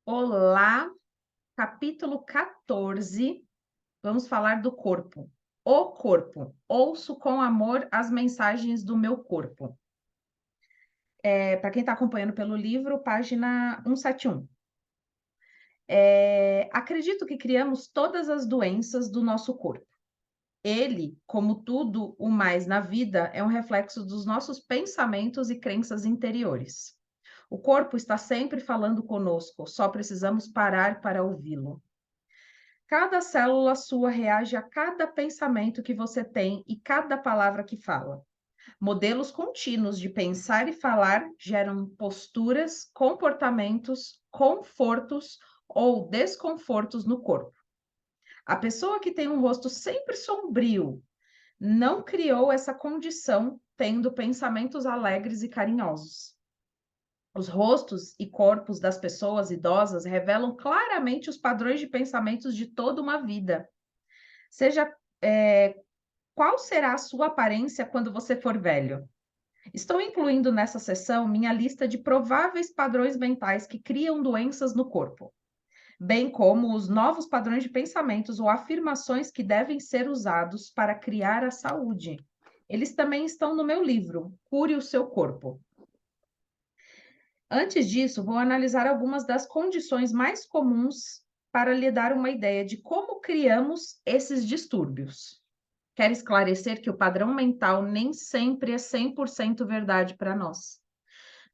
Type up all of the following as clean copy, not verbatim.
Olá, capítulo 14. Vamos falar do corpo. O corpo. Ouço com amor as mensagens do meu corpo. Para quem está acompanhando pelo livro, página 171. Acredito que criamos todas as doenças do nosso corpo. Ele, como tudo o mais na vida, é um reflexo dos nossos pensamentos e crenças interiores. O corpo está sempre falando conosco, só precisamos parar para ouvi-lo. Cada célula sua reage a cada pensamento que você tem e cada palavra que fala. Modelos contínuos de pensar e falar geram posturas, comportamentos, confortos ou desconfortos no corpo. A pessoa que tem um rosto sempre sombrio não criou essa condição tendo pensamentos alegres e carinhosos. Os rostos e corpos das pessoas idosas revelam claramente os padrões de pensamentos de toda uma vida. Seja, qual será a sua aparência quando você for velho? Estou incluindo nessa sessão minha lista de prováveis padrões mentais que criam doenças no corpo, bem como os novos padrões de pensamentos ou afirmações que devem ser usados para criar a saúde. Eles também estão no meu livro, Cure o Seu Corpo. Antes disso, vou analisar algumas das condições mais comuns para lhe dar uma ideia de como criamos esses distúrbios. Quero esclarecer que o padrão mental nem sempre é 100% verdade para nós.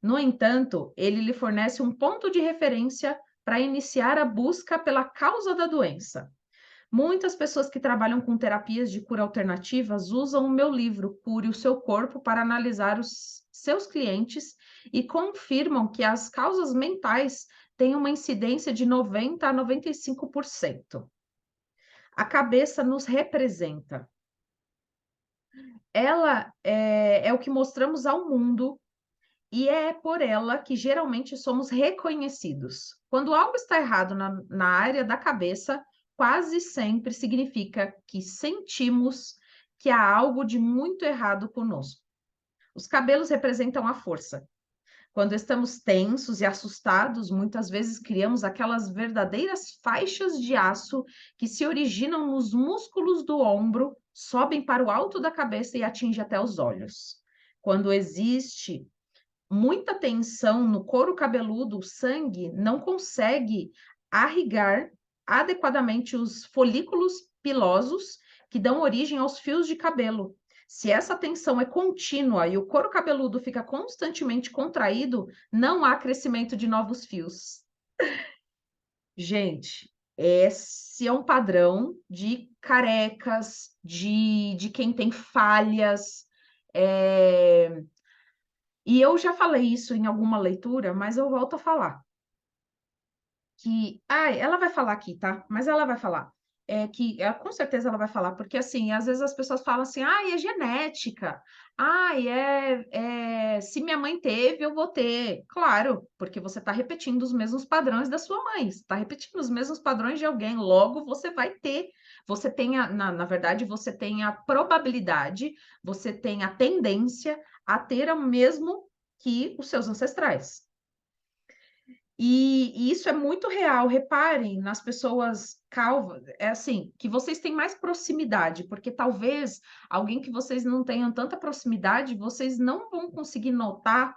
No entanto, ele lhe fornece um ponto de referência para iniciar a busca pela causa da doença. Muitas pessoas que trabalham com terapias de cura alternativas usam o meu livro Cure o Seu Corpo para analisar os seus clientes e confirmam que as causas mentais têm uma incidência de 90 a 95%. A cabeça nos representa. Ela é o que mostramos ao mundo e é por ela que geralmente somos reconhecidos. Quando algo está errado na área da cabeça, quase sempre significa que sentimos que há algo de muito errado conosco. Os cabelos representam a força. Quando estamos tensos e assustados, muitas vezes criamos aquelas verdadeiras faixas de aço que se originam nos músculos do ombro, sobem para o alto da cabeça e atingem até os olhos. Quando existe muita tensão no couro cabeludo, o sangue não consegue irrigar adequadamente os folículos pilosos que dão origem aos fios de cabelo. Se essa tensão é contínua e o couro cabeludo fica constantemente contraído, não há crescimento de novos fios. Gente, esse é um padrão de carecas, de quem tem falhas. E eu já falei isso em alguma leitura, mas eu volto a falar. Que, ai, ela vai falar aqui, tá? Mas ela vai falar. Com certeza ela vai falar, porque assim, às vezes as pessoas falam assim, ai, é genética. Ai, se minha mãe teve, eu vou ter. Claro, porque você está repetindo os mesmos padrões da sua mãe, você está repetindo os mesmos padrões de alguém, logo você vai ter. Você tem na verdade, você tem a probabilidade, você tem a tendência a ter o mesmo que os seus ancestrais. E isso é muito real. Reparem nas pessoas calvas, é assim, que vocês têm mais proximidade, porque talvez alguém que vocês não tenham tanta proximidade, vocês não vão conseguir notar,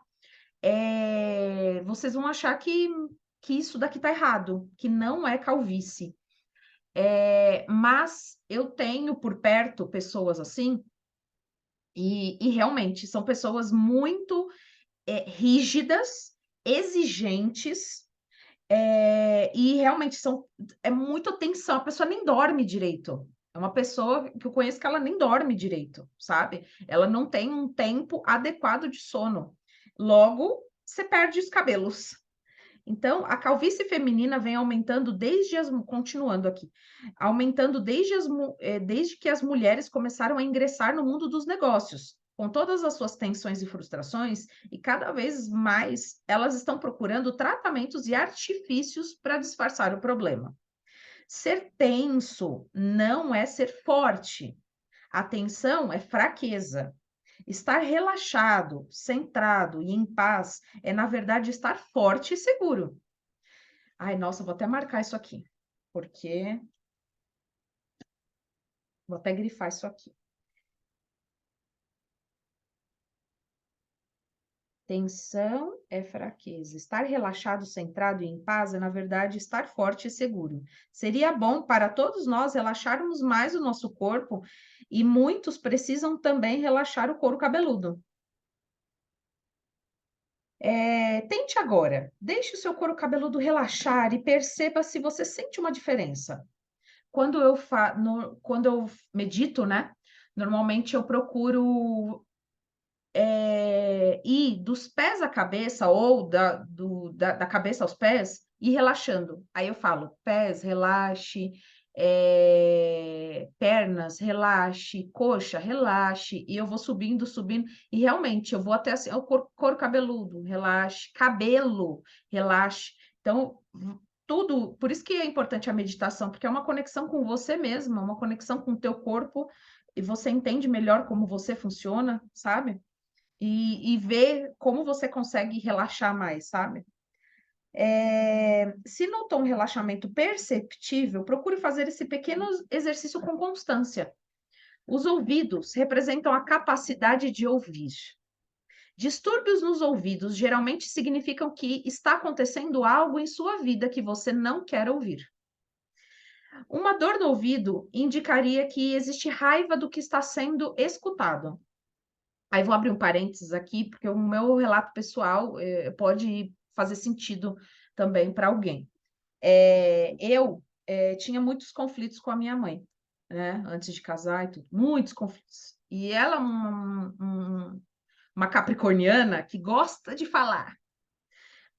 vocês vão achar que isso daqui tá errado, que não é calvície. Mas eu tenho por perto pessoas assim, e realmente são pessoas muito rígidas, exigentes, e realmente é muita tensão, a pessoa nem dorme direito. É uma pessoa que eu conheço que ela nem dorme direito, sabe? Ela não tem um tempo adequado de sono. Logo, você perde os cabelos. Então, a calvície feminina vem aumentando continuando aqui, aumentando desde que as mulheres começaram a ingressar no mundo dos negócios, com todas as suas tensões e frustrações, e cada vez mais elas estão procurando tratamentos e artifícios para disfarçar o problema. Ser tenso não é ser forte. A tensão é fraqueza. Estar relaxado, centrado e em paz é, na verdade, estar forte e seguro. Ai, nossa, vou até marcar isso aqui, porque vou até grifar isso aqui. Tensão é fraqueza. Estar relaxado, centrado e em paz é, na verdade, estar forte e seguro. Seria bom para todos nós relaxarmos mais o nosso corpo e muitos precisam também relaxar o couro cabeludo. Tente agora. Deixe o seu couro cabeludo relaxar e perceba se você sente uma diferença. Quando eu medito, né? Normalmente eu procuro ir dos pés à cabeça ou da cabeça aos pés e relaxando. Aí eu falo, pés, relaxe, pernas, relaxe, coxa, relaxe, e eu vou subindo, subindo, e realmente eu vou até assim, o couro cabeludo, relaxe, cabelo, relaxe. Então, tudo, por isso que é importante a meditação, porque é uma conexão com você mesma, uma conexão com o teu corpo, e você entende melhor como você funciona, sabe? E ver como você consegue relaxar mais, sabe? Se notou um relaxamento perceptível, procure fazer esse pequeno exercício com constância. Os ouvidos representam a capacidade de ouvir. Distúrbios nos ouvidos geralmente significam que está acontecendo algo em sua vida que você não quer ouvir. Uma dor no ouvido indicaria que existe raiva do que está sendo escutado. Aí vou abrir um parênteses aqui, porque o meu relato pessoal pode fazer sentido também para alguém. Eu tinha muitos conflitos com a minha mãe, né? Antes de casar e tudo, muitos conflitos. E ela é uma capricorniana que gosta de falar.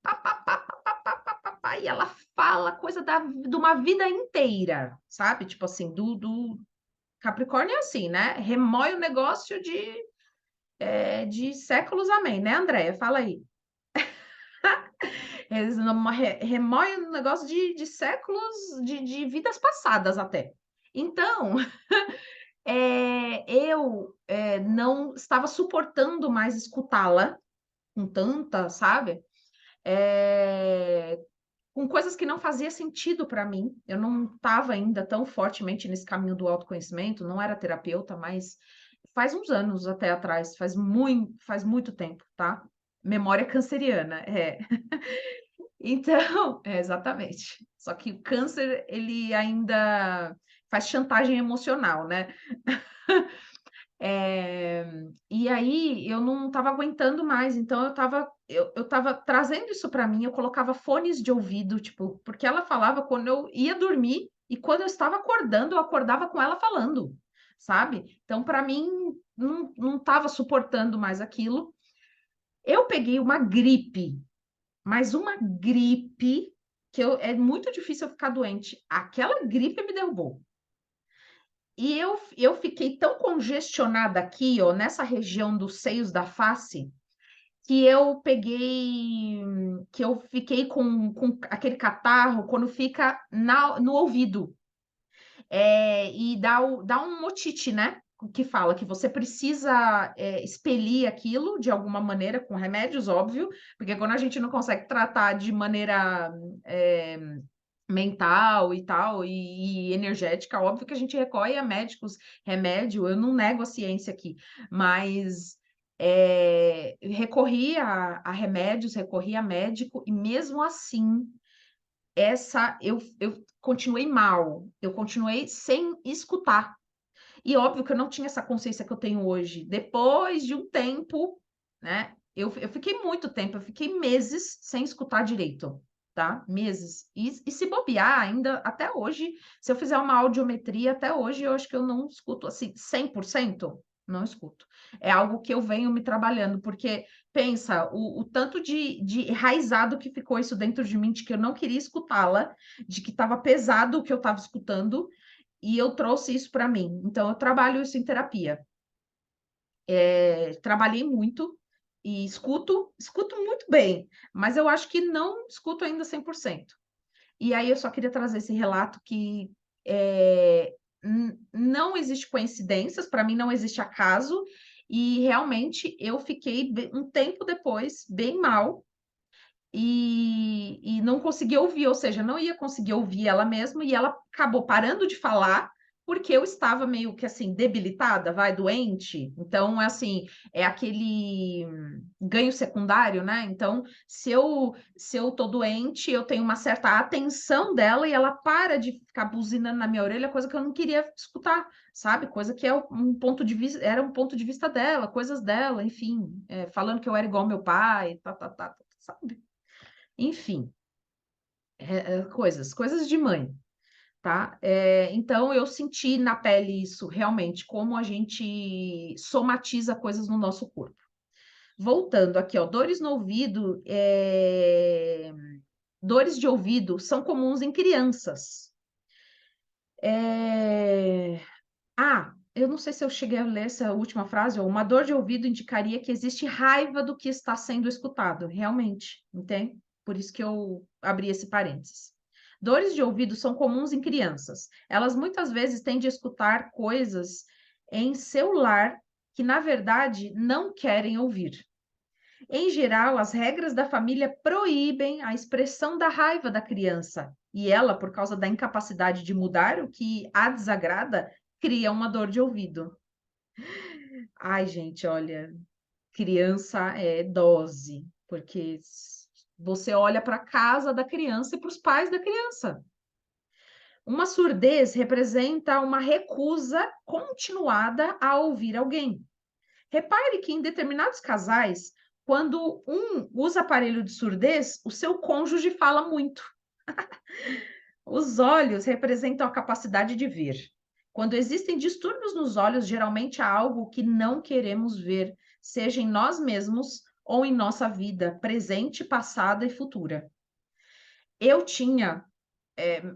Pá, pá, pá, pá, pá, pá, pá, pá, pá, e ela fala coisa de uma vida inteira, sabe? Tipo assim, do Capricórnio é assim, né? Remói o negócio de séculos, amém, né, Andréia? Fala aí. Eles remoem um negócio de séculos, de vidas passadas até. Então, eu não estava suportando mais escutá-la com tanta, sabe? É, com coisas que não fazia sentido para mim. Eu não estava ainda tão fortemente nesse caminho do autoconhecimento, não era terapeuta, mas faz uns anos até atrás, faz muito tempo, tá? Memória canceriana, é. Então, exatamente. Só que o câncer, ele ainda faz chantagem emocional, né? E aí eu não estava aguentando mais, então eu estava trazendo isso para mim, eu colocava fones de ouvido, tipo, porque ela falava quando eu ia dormir e quando eu estava acordando, eu acordava com ela falando, sabe? Então, para mim, não estava suportando mais aquilo. Eu peguei uma gripe, mas uma gripe é muito difícil eu ficar doente. Aquela gripe me derrubou. E eu fiquei tão congestionada aqui, ó, nessa região dos seios da face, que eu fiquei com aquele catarro quando fica no ouvido. E dá um otite, né? Que fala que você precisa expelir aquilo de alguma maneira, com remédios, óbvio, porque quando a gente não consegue tratar de maneira é, mental e tal, e energética, óbvio que a gente recorre a médicos, remédio, eu não nego a ciência aqui, mas recorri a remédios, recorri a médico, e mesmo assim, eu continuei mal, eu continuei sem escutar. E óbvio que eu não tinha essa consciência que eu tenho hoje. Depois de um tempo, né? Eu fiquei muito tempo, eu fiquei meses sem escutar direito, tá? Meses. E se bobear ainda, até hoje, se eu fizer uma audiometria, até hoje eu acho que eu não escuto assim, 100%. Não escuto. É algo que eu venho me trabalhando, porque pensa, o tanto de enraizado que ficou isso dentro de mim, de que eu não queria escutá-la, de que estava pesado o que eu estava escutando, e eu trouxe isso para mim. Então, eu trabalho isso em terapia. Trabalhei muito e escuto muito bem, mas eu acho que não escuto ainda 100%. E aí eu só queria trazer esse relato que não existe coincidências, para mim não existe acaso, e realmente eu fiquei um tempo depois bem mal, e não conseguia ouvir, ou seja, não ia conseguir ouvir ela mesma, e ela acabou parando de falar porque eu estava meio que assim, debilitada, vai, doente. Então, é assim, é aquele ganho secundário, né? Então, se eu tô doente, eu tenho uma certa atenção dela e ela para de ficar buzinando na minha orelha, coisa que eu não queria escutar, sabe? Coisa que é um ponto de vista, era um ponto de vista dela, coisas dela, enfim, falando que eu era igual ao meu pai, sabe? Enfim, coisas de mãe, tá? Então eu senti na pele isso realmente, como a gente somatiza coisas no nosso corpo. Voltando aqui, ó, dores no ouvido, dores de ouvido são comuns em crianças. Eu não sei se eu cheguei a ler essa última frase, ó, uma dor de ouvido indicaria que existe raiva do que está sendo escutado, realmente, entende? Por isso que eu abri esse parênteses. Dores de ouvido são comuns em crianças. Elas muitas vezes tendem a escutar coisas em seu lar que, na verdade, não querem ouvir. Em geral, as regras da família proíbem a expressão da raiva da criança, e ela, por causa da incapacidade de mudar o que a desagrada, cria uma dor de ouvido. Ai, gente, olha, criança é dose, porque você olha para a casa da criança e para os pais da criança. Uma surdez representa uma recusa continuada a ouvir alguém. Repare que em determinados casais, quando um usa aparelho de surdez, o seu cônjuge fala muito. Os olhos representam a capacidade de ver. Quando existem distúrbios nos olhos, geralmente há algo que não queremos ver, seja em nós mesmos ou em nossa vida, presente, passada e futura. Eu tinha,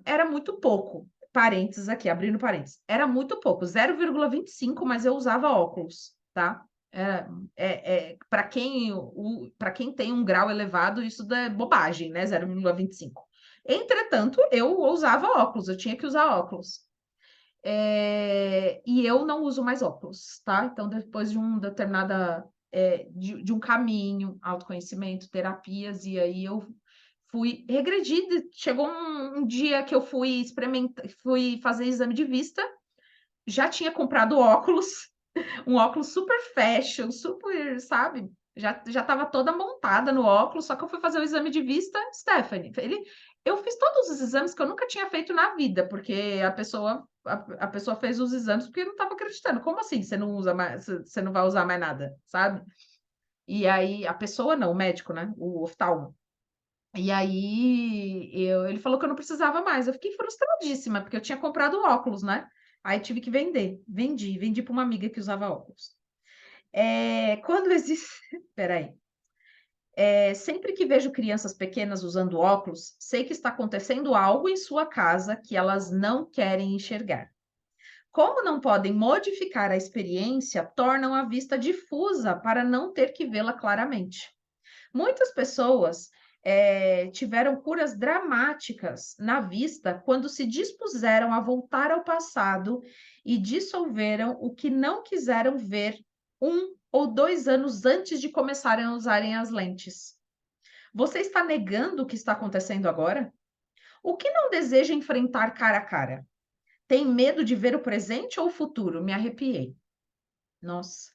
era muito pouco, parênteses aqui, abrindo parênteses, era muito pouco, 0,25, mas eu usava óculos, tá? Para quem tem um grau elevado, isso é bobagem, né? 0,25. Entretanto, eu usava óculos, eu tinha que usar óculos. E eu não uso mais óculos, tá? Então, depois de um determinada, de um caminho, autoconhecimento, terapias, e aí eu fui regredida. Chegou um dia que eu fui experimentar, fui fazer exame de vista, já tinha comprado óculos, um óculos super fashion, super, sabe? Já estava toda montada no óculos, só que eu fui fazer o exame de vista, Stephanie. Eu fiz todos os exames que eu nunca tinha feito na vida, porque a pessoa fez os exames porque não estava acreditando. Como assim? Você não usa mais, você não vai usar mais nada, sabe? E aí, a pessoa não, o médico, né? O oftalmo. E aí, ele falou que eu não precisava mais. Eu fiquei frustradíssima, porque eu tinha comprado óculos, né? Aí tive que vender. Vendi para uma amiga que usava óculos. Quando existe. Peraí. Sempre que vejo crianças pequenas usando óculos, sei que está acontecendo algo em sua casa que elas não querem enxergar. Como não podem modificar a experiência, tornam a vista difusa para não ter que vê-la claramente. Muitas pessoas tiveram curas dramáticas na vista quando se dispuseram a voltar ao passado e dissolveram o que não quiseram ver 1 ou 2 anos antes de começarem a usarem as lentes. Você está negando o que está acontecendo agora? O que não deseja enfrentar cara a cara? Tem medo de ver o presente ou o futuro? Me arrepiei. Nossa.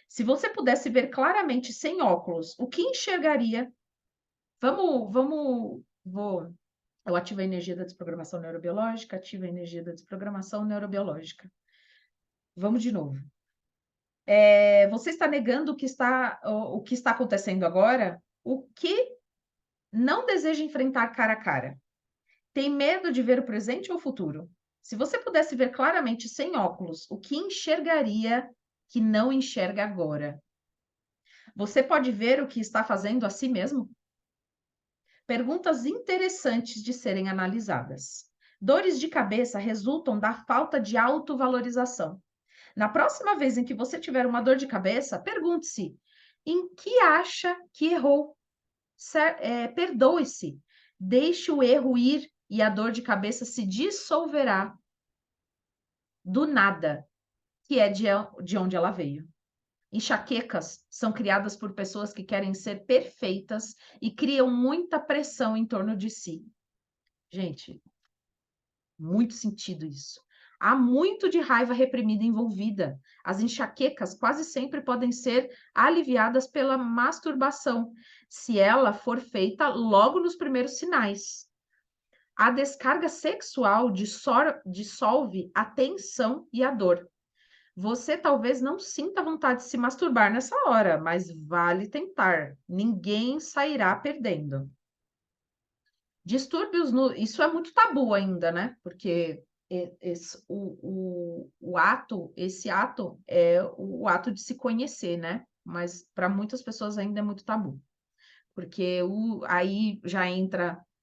Se você pudesse ver claramente sem óculos, o que enxergaria? Eu ativo a energia da desprogramação neurobiológica, ativo a energia da desprogramação neurobiológica. Vamos de novo. Você está negando o que está acontecendo agora? O que não deseja enfrentar cara a cara? Tem medo de ver o presente ou o futuro? Se você pudesse ver claramente sem óculos, o que enxergaria que não enxerga agora? Você pode ver o que está fazendo a si mesmo? Perguntas interessantes de serem analisadas. Dores de cabeça resultam da falta de autovalorização. Na próxima vez em que você tiver uma dor de cabeça, pergunte-se: em que acha que errou? Perdoe-se. Deixe o erro ir e a dor de cabeça se dissolverá do nada, que é de onde ela veio. Enxaquecas são criadas por pessoas que querem ser perfeitas e criam muita pressão em torno de si. Gente, muito sentido isso. Há muito de raiva reprimida envolvida. As enxaquecas quase sempre podem ser aliviadas pela masturbação, se ela for feita logo nos primeiros sinais. A descarga sexual dissolve a tensão e a dor. Você talvez não sinta vontade de se masturbar nessa hora, mas vale tentar. Ninguém sairá perdendo. Distúrbios no. Isso é muito tabu ainda, né? Porque esse ato é o ato de se conhecer, né? Mas para muitas pessoas ainda é muito tabu. Porque aí já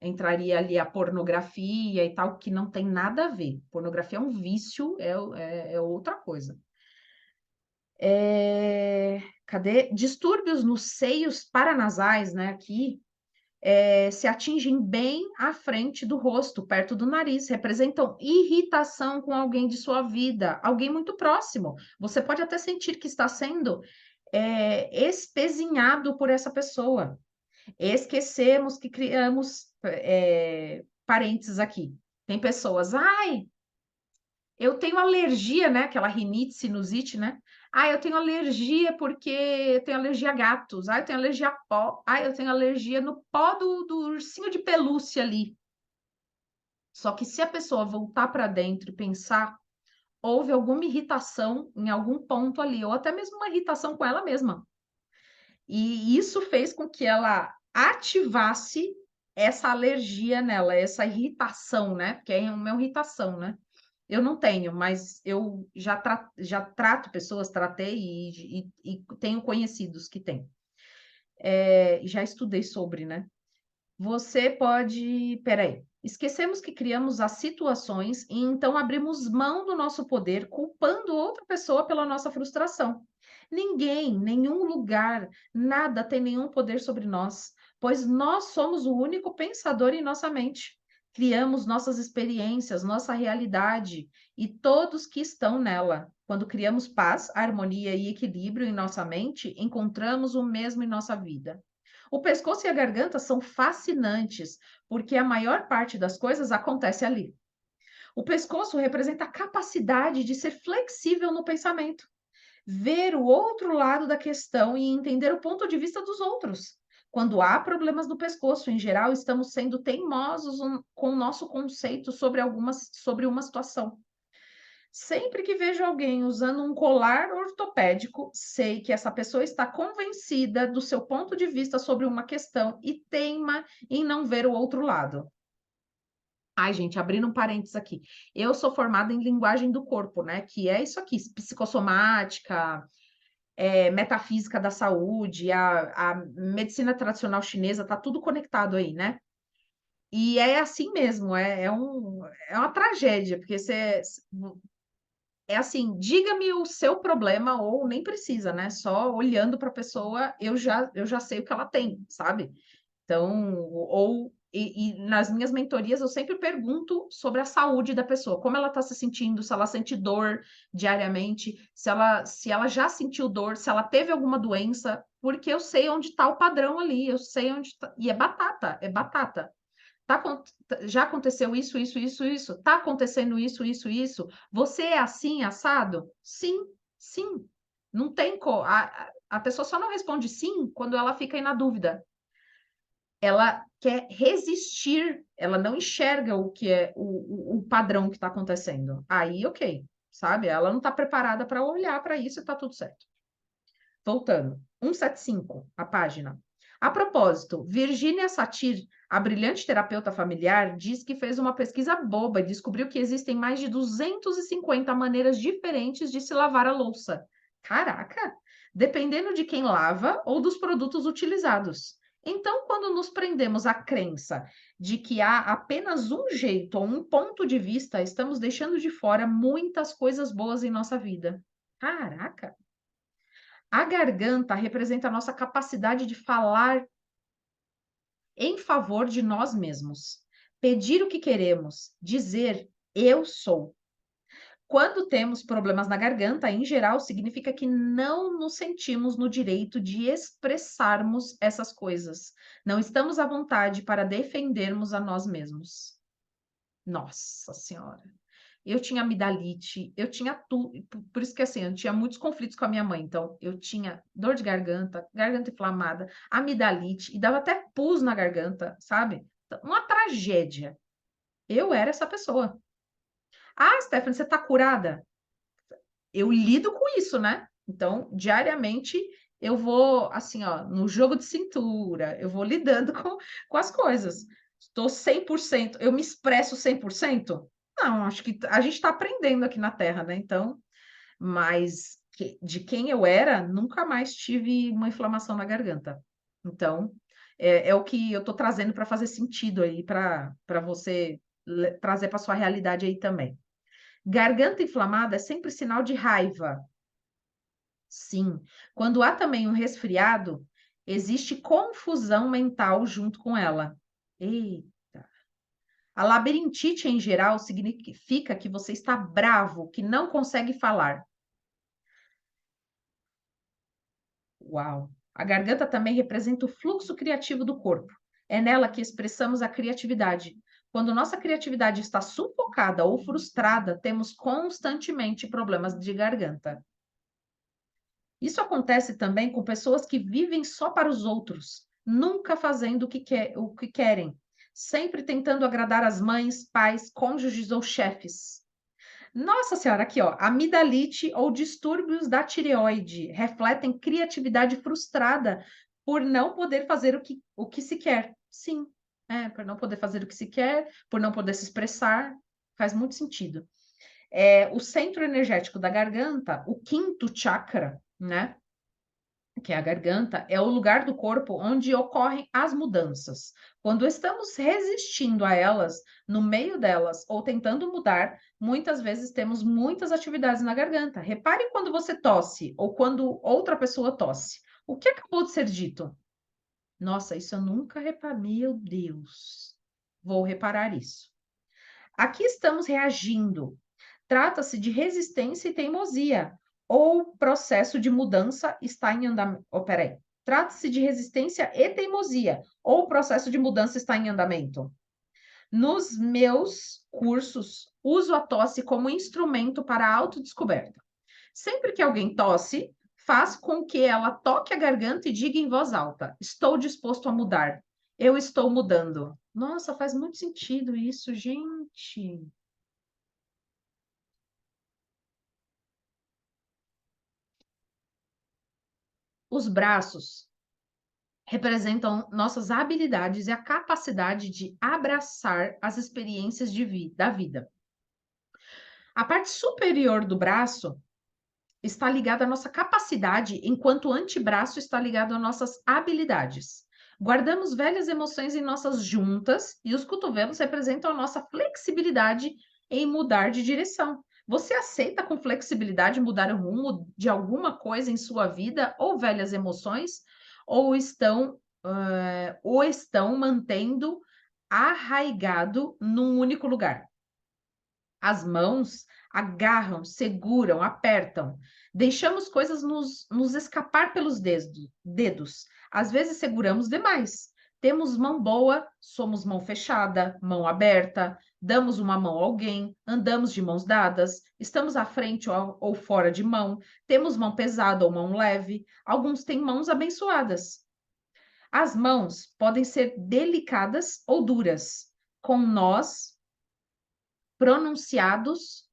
entraria ali a pornografia e tal, que não tem nada a ver. Pornografia é um vício, é outra coisa. Cadê? Distúrbios nos seios paranasais, né? Aqui se atingem bem à frente do rosto, perto do nariz, representam irritação com alguém de sua vida, alguém muito próximo. Você pode até sentir que está sendo espezinhado por essa pessoa. Esquecemos que criamos parênteses aqui. Tem pessoas, ai, eu tenho alergia, né? Aquela rinite, sinusite, né? Ah, eu tenho alergia porque eu tenho alergia a gatos. Ah, eu tenho alergia a pó. Ah, eu tenho alergia no pó do ursinho de pelúcia ali. Só que se a pessoa voltar para dentro e pensar, houve alguma irritação em algum ponto ali, ou até mesmo uma irritação com ela mesma. E isso fez com que ela ativasse essa alergia nela, essa irritação, né? Porque é uma irritação, né? Eu não tenho, mas eu já trato pessoas, tratei e tenho conhecidos que têm. Já estudei sobre, né? Você pode. Peraí. Esquecemos que criamos as situações e então abrimos mão do nosso poder, culpando outra pessoa pela nossa frustração. Ninguém, nenhum lugar, nada tem nenhum poder sobre nós, pois nós somos o único pensador em nossa mente. Criamos nossas experiências, nossa realidade e todos que estão nela. Quando criamos paz, harmonia e equilíbrio em nossa mente, encontramos o mesmo em nossa vida. O pescoço e a garganta são fascinantes, porque a maior parte das coisas acontece ali. O pescoço representa a capacidade de ser flexível no pensamento, ver o outro lado da questão e entender o ponto de vista dos outros. Quando há problemas no pescoço, em geral, estamos sendo teimosos com o nosso conceito sobre uma situação. Sempre que vejo alguém usando um colar ortopédico, sei que essa pessoa está convencida do seu ponto de vista sobre uma questão e teima em não ver o outro lado. Ai, gente, abrindo um parênteses aqui. Eu sou formada em linguagem do corpo, né? Que é isso aqui, psicossomática, metafísica da saúde, a medicina tradicional chinesa, tá tudo conectado aí, né? E é assim mesmo, é uma tragédia, porque é assim, diga-me o seu problema ou nem precisa, né? Só olhando para a pessoa, eu já sei o que ela tem, sabe? Então, nas minhas mentorias eu sempre pergunto sobre a saúde da pessoa, como ela está se sentindo, se ela sente dor diariamente, se ela já sentiu dor, se ela teve alguma doença, porque eu sei onde está o padrão ali, eu sei onde tá, e é batata, é batata. Já aconteceu isso, isso, isso, isso. Tá acontecendo isso, isso, isso. Você é assim, assado? Sim, sim. Não tem a pessoa só não responde sim quando ela fica aí na dúvida. Ela quer resistir, ela não enxerga o que é o padrão que está acontecendo. Aí, ok, sabe? Ela não está preparada para olhar para isso e está tudo certo. Voltando, 175, a página. A propósito, Virginia Satir, a brilhante terapeuta familiar, diz que fez uma pesquisa boba e descobriu que existem mais de 250 maneiras diferentes de se lavar a louça. Caraca! Dependendo de quem lava ou dos produtos utilizados. Então, quando nos prendemos à crença de que há apenas um jeito ou um ponto de vista, estamos deixando de fora muitas coisas boas em nossa vida. Caraca! A garganta representa a nossa capacidade de falar em favor de nós mesmos, pedir o que queremos, dizer eu sou. Quando temos problemas na garganta, em geral, significa que não nos sentimos no direito de expressarmos essas coisas. Não estamos à vontade para defendermos a nós mesmos. Nossa senhora. Eu tinha amidalite, eu tinha tudo. Por isso que assim, eu tinha muitos conflitos com a minha mãe. Então, eu tinha dor de garganta, garganta inflamada, amidalite, e dava até pus na garganta, sabe? Uma tragédia. Eu era essa pessoa. Ah, Stephanie, você tá curada? Eu lido com isso, né? Então, diariamente, eu vou, assim, ó, no jogo de cintura, eu vou lidando com as coisas. Estou 100%, eu me expresso 100%? Não, acho que a gente está aprendendo aqui na Terra, né? Então, mas de quem eu era, nunca mais tive uma inflamação na garganta. Então, é o que eu estou trazendo para fazer sentido aí, para você trazer para sua realidade aí também. Garganta inflamada é sempre sinal de raiva. Sim. Quando há também um resfriado, existe confusão mental junto com ela. Eita. A labirintite, em geral, significa que você está bravo, que não consegue falar. Uau! A garganta também representa o fluxo criativo do corpo. É nela que expressamos a criatividade. Quando nossa criatividade está sufocada ou frustrada, temos constantemente problemas de garganta. Isso acontece também com pessoas que vivem só para os outros, nunca fazendo o que querem, sempre tentando agradar as mães, pais, cônjuges ou chefes. Nossa senhora, aqui ó, amidalite ou distúrbios da tireoide refletem criatividade frustrada por não poder fazer o que se quer. Sim, por não poder fazer o que se quer, por não poder se expressar, faz muito sentido. O centro energético da garganta, o quinto chakra, né? Que é a garganta, é o lugar do corpo onde ocorrem as mudanças. Quando estamos resistindo a elas, no meio delas, ou tentando mudar, muitas vezes temos muitas atividades na garganta. Repare quando você tosse ou quando outra pessoa tosse. O que acabou de ser dito? Nossa, isso eu nunca reparei. Meu Deus, vou reparar isso. Aqui estamos reagindo. Trata-se de resistência e teimosia, ou processo de mudança está em andamento. Oh, peraí. Trata-se de resistência e teimosia, ou o processo de mudança está em andamento. Nos meus cursos, uso a tosse como instrumento para a autodescoberta. Sempre que alguém tosse, faz com que ela toque a garganta e diga em voz alta: estou disposto a mudar. Eu estou mudando. Nossa, faz muito sentido isso, gente. Os braços representam nossas habilidades e a capacidade de abraçar as experiências da vida. A parte superior do braço está ligada à nossa capacidade, enquanto o antebraço está ligado às nossas habilidades. Guardamos velhas emoções em nossas juntas e os cotovelos representam a nossa flexibilidade em mudar de direção. Você aceita com flexibilidade mudar o rumo de alguma coisa em sua vida ou velhas emoções? Ou estão mantendo arraigado num único lugar? As mãos agarram, seguram, apertam. Deixamos coisas nos escapar pelos dedos. Às vezes seguramos demais. Temos mão boa, somos mão fechada, mão aberta, damos uma mão a alguém, andamos de mãos dadas, estamos à frente ou fora de mão, temos mão pesada ou mão leve. Alguns têm mãos abençoadas. As mãos podem ser delicadas ou duras, com nós pronunciados.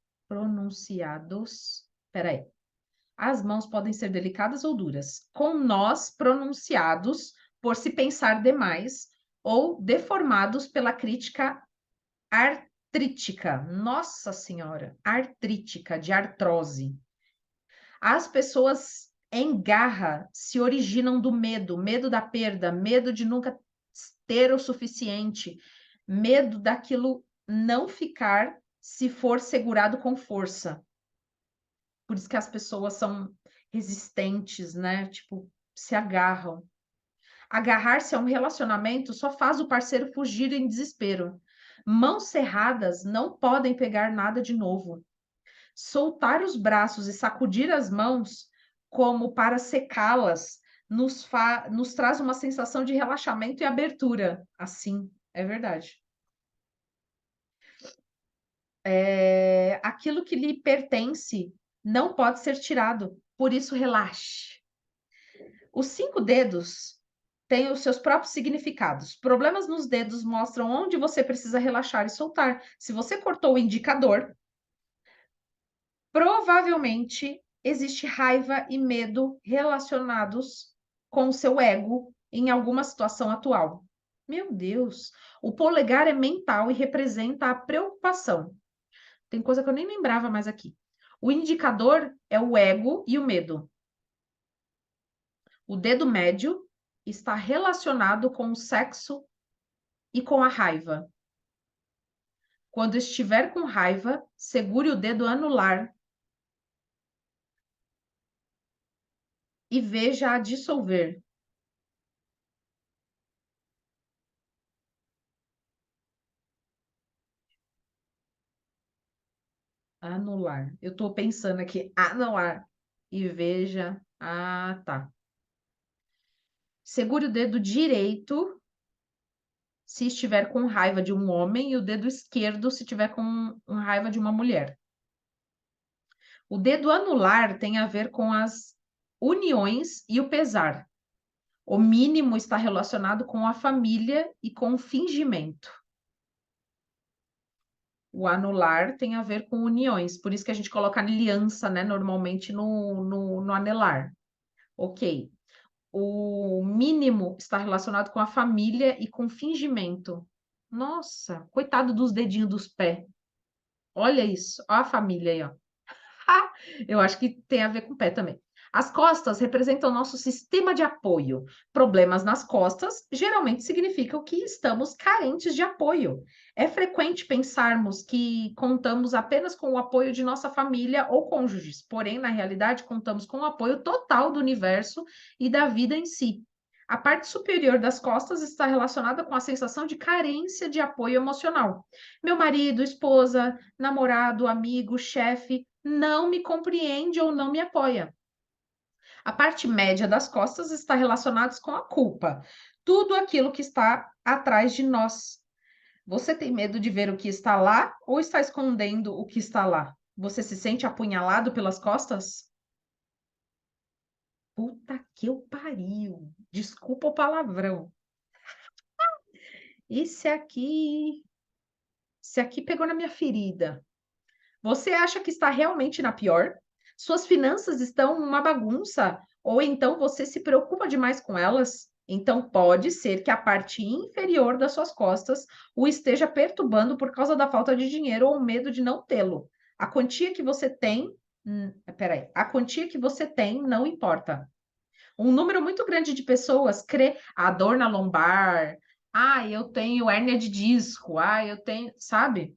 Peraí. As mãos podem ser delicadas ou duras, com nós pronunciados por se pensar demais ou deformados pela crítica artrítica. Nossa Senhora, artrítica, de artrose. As pessoas em garra se originam do medo, medo da perda, medo de nunca ter o suficiente, medo daquilo não ficar se for segurado com força. Por isso que as pessoas são resistentes, né? Tipo, se agarram. Agarrar-se a um relacionamento só faz o parceiro fugir em desespero. Mãos cerradas não podem pegar nada de novo. Soltar os braços e sacudir as mãos, como para secá-las, nos traz uma sensação de relaxamento e abertura. Assim, é verdade. Aquilo que lhe pertence não pode ser tirado, por isso relaxe. Os 5 dedos têm os seus próprios significados. Problemas nos dedos mostram onde você precisa relaxar e soltar. Se você cortou o indicador, provavelmente existe raiva e medo relacionados com o seu ego em alguma situação atual. Meu Deus, o polegar é mental e representa a preocupação. Tem coisa que eu nem lembrava mais aqui. O indicador é o ego e o medo. O dedo médio está relacionado com o sexo e com a raiva. Quando estiver com raiva, segure o dedo anular e veja-a dissolver. Anular. Eu estou pensando aqui, anular. E veja. Ah, tá. Segure o dedo direito se estiver com raiva de um homem e o dedo esquerdo se estiver com raiva de uma mulher. O dedo anular tem a ver com as uniões e o pesar. O mínimo está relacionado com a família e com o fingimento. O anular tem a ver com uniões, por isso que a gente coloca aliança, né, normalmente no anelar. Ok. O mínimo está relacionado com a família e com fingimento. Nossa, coitado dos dedinhos dos pés. Olha isso, olha a família aí, ó. Eu acho que tem a ver com o pé também. As costas representam nosso sistema de apoio. Problemas nas costas geralmente significam que estamos carentes de apoio. É frequente pensarmos que contamos apenas com o apoio de nossa família ou cônjuges, porém, na realidade, contamos com o apoio total do universo e da vida em si. A parte superior das costas está relacionada com a sensação de carência de apoio emocional. Meu marido, esposa, namorado, amigo, chefe não me compreende ou não me apoia. A parte média das costas está relacionada com a culpa, tudo aquilo que está atrás de nós. Você tem medo de ver o que está lá ou está escondendo o que está lá? Você se sente apunhalado pelas costas? Puta que eu pariu. Desculpa o palavrão. Esse aqui, esse aqui pegou na minha ferida. Você acha que está realmente na pior? Suas finanças estão uma bagunça? Ou então você se preocupa demais com elas? Então pode ser que a parte inferior das suas costas o esteja perturbando por causa da falta de dinheiro ou medo de não tê-lo. A quantia que você tem, peraí, a quantia que você tem não importa. Um número muito grande de pessoas crê a dor na lombar, eu tenho hérnia de disco, eu tenho, sabe?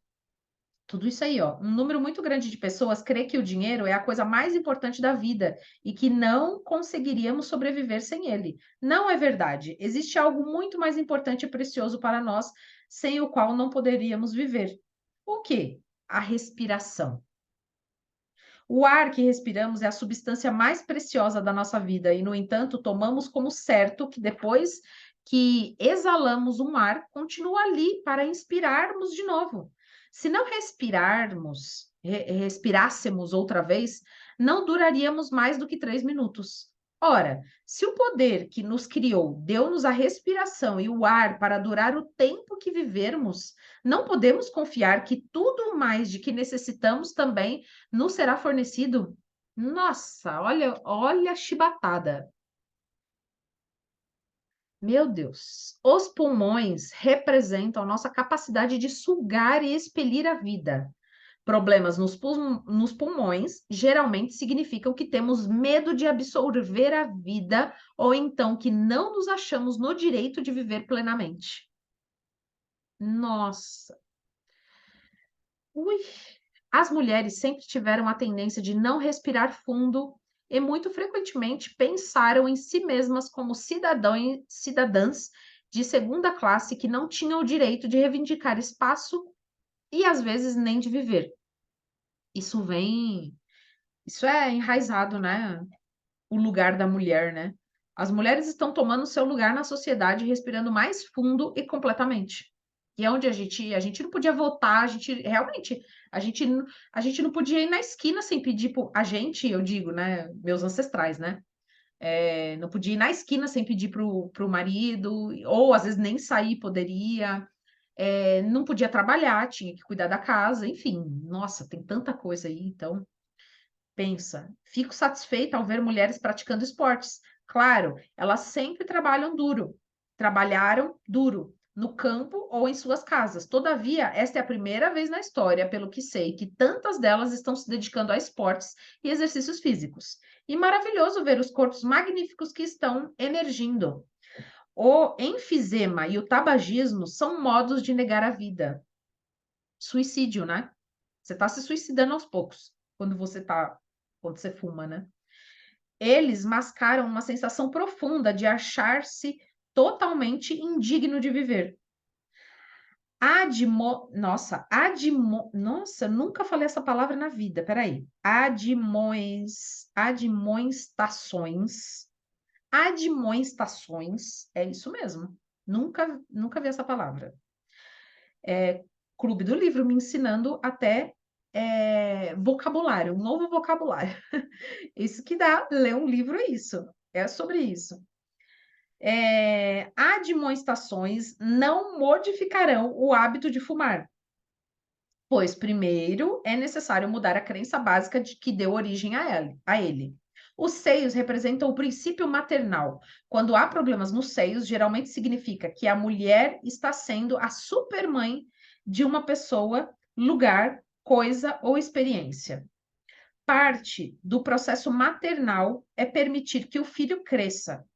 Tudo isso aí, ó. Um número muito grande de pessoas crê que o dinheiro é a coisa mais importante da vida e que não conseguiríamos sobreviver sem ele. Não é verdade. Existe algo muito mais importante e precioso para nós, sem o qual não poderíamos viver. O quê? A respiração. O ar que respiramos é a substância mais preciosa da nossa vida e, no entanto, tomamos como certo que depois que exalamos um ar, continua ali para inspirarmos de novo. Se não respirássemos outra vez, não duraríamos mais do que 3 minutos. Ora, se o poder que nos criou deu-nos a respiração e o ar para durar o tempo que vivermos, não podemos confiar que tudo mais de que necessitamos também nos será fornecido? Nossa, olha a chibatada. Meu Deus. Os pulmões representam nossa capacidade de sugar e expelir a vida. Problemas nos pulmões geralmente significam que temos medo de absorver a vida ou então que não nos achamos no direito de viver plenamente. Nossa. Ui. As mulheres sempre tiveram a tendência de não respirar fundo e muito frequentemente pensaram em si mesmas como cidadãs de segunda classe que não tinham o direito de reivindicar espaço e às vezes nem de viver. Isso vem, isso é enraizado, né? O lugar da mulher, né? As mulheres estão tomando seu lugar na sociedade, respirando mais fundo e completamente. E é onde a gente não podia votar, a gente realmente, a gente, a gente não podia ir na esquina sem pedir, a gente, eu digo, né? Meus ancestrais, né? Não podia ir na esquina sem pedir pro marido, ou às vezes nem sair poderia. Não podia trabalhar, tinha que cuidar da casa, enfim. Nossa, tem tanta coisa aí, então. Pensa, fico satisfeita ao ver mulheres praticando esportes. Claro, elas sempre trabalharam duro, no campo ou em suas casas. Todavia, esta é a primeira vez na história, pelo que sei, que tantas delas estão se dedicando a esportes e exercícios físicos. E maravilhoso ver os corpos magníficos que estão emergindo. O enfisema e o tabagismo são modos de negar a vida. Suicídio, né? Você está se suicidando aos poucos quando você fuma, né? Eles mascaram uma sensação profunda de achar-se totalmente indigno de viver. Nossa, eu nunca falei essa palavra na vida, peraí. Admoestações, é isso mesmo. Nunca vi essa palavra. Clube do Livro me ensinando até vocabulário, um novo vocabulário. Isso que dá, ler um livro é isso, é sobre isso. Admoestações não modificarão o hábito de fumar, pois primeiro é necessário mudar a crença básica de que deu origem a ele. Os seios representam o princípio maternal. Quando há problemas nos seios, geralmente significa que a mulher está sendo a supermãe de uma pessoa, lugar, coisa ou experiência. Parte do processo maternal é permitir que o filho cresça.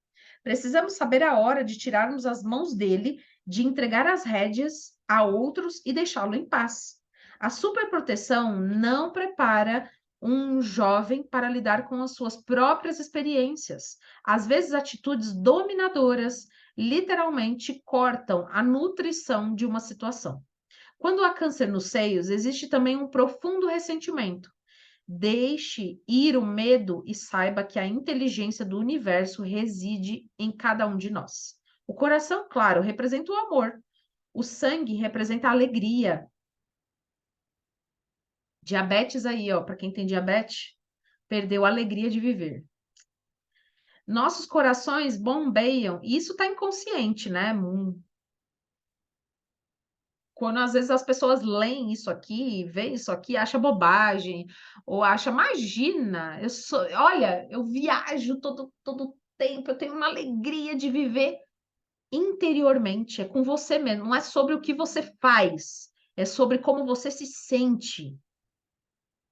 Precisamos saber a hora de tirarmos as mãos dele, de entregar as rédeas a outros e deixá-lo em paz. A superproteção não prepara um jovem para lidar com as suas próprias experiências. Às vezes, atitudes dominadoras literalmente cortam a nutrição de uma situação. Quando há câncer nos seios, existe também um profundo ressentimento. Deixe ir o medo e saiba que a inteligência do universo reside em cada um de nós. O coração, claro, representa o amor. O sangue representa a alegria. Diabetes aí, ó, para quem tem diabetes, perdeu a alegria de viver. Nossos corações bombeiam, e isso está inconsciente, né? Quando às vezes as pessoas leem isso aqui, veem isso aqui, acha bobagem, ou acha, imagina, olha, eu viajo todo tempo, eu tenho uma alegria de viver interiormente, é com você mesmo, não é sobre o que você faz, é sobre como você se sente.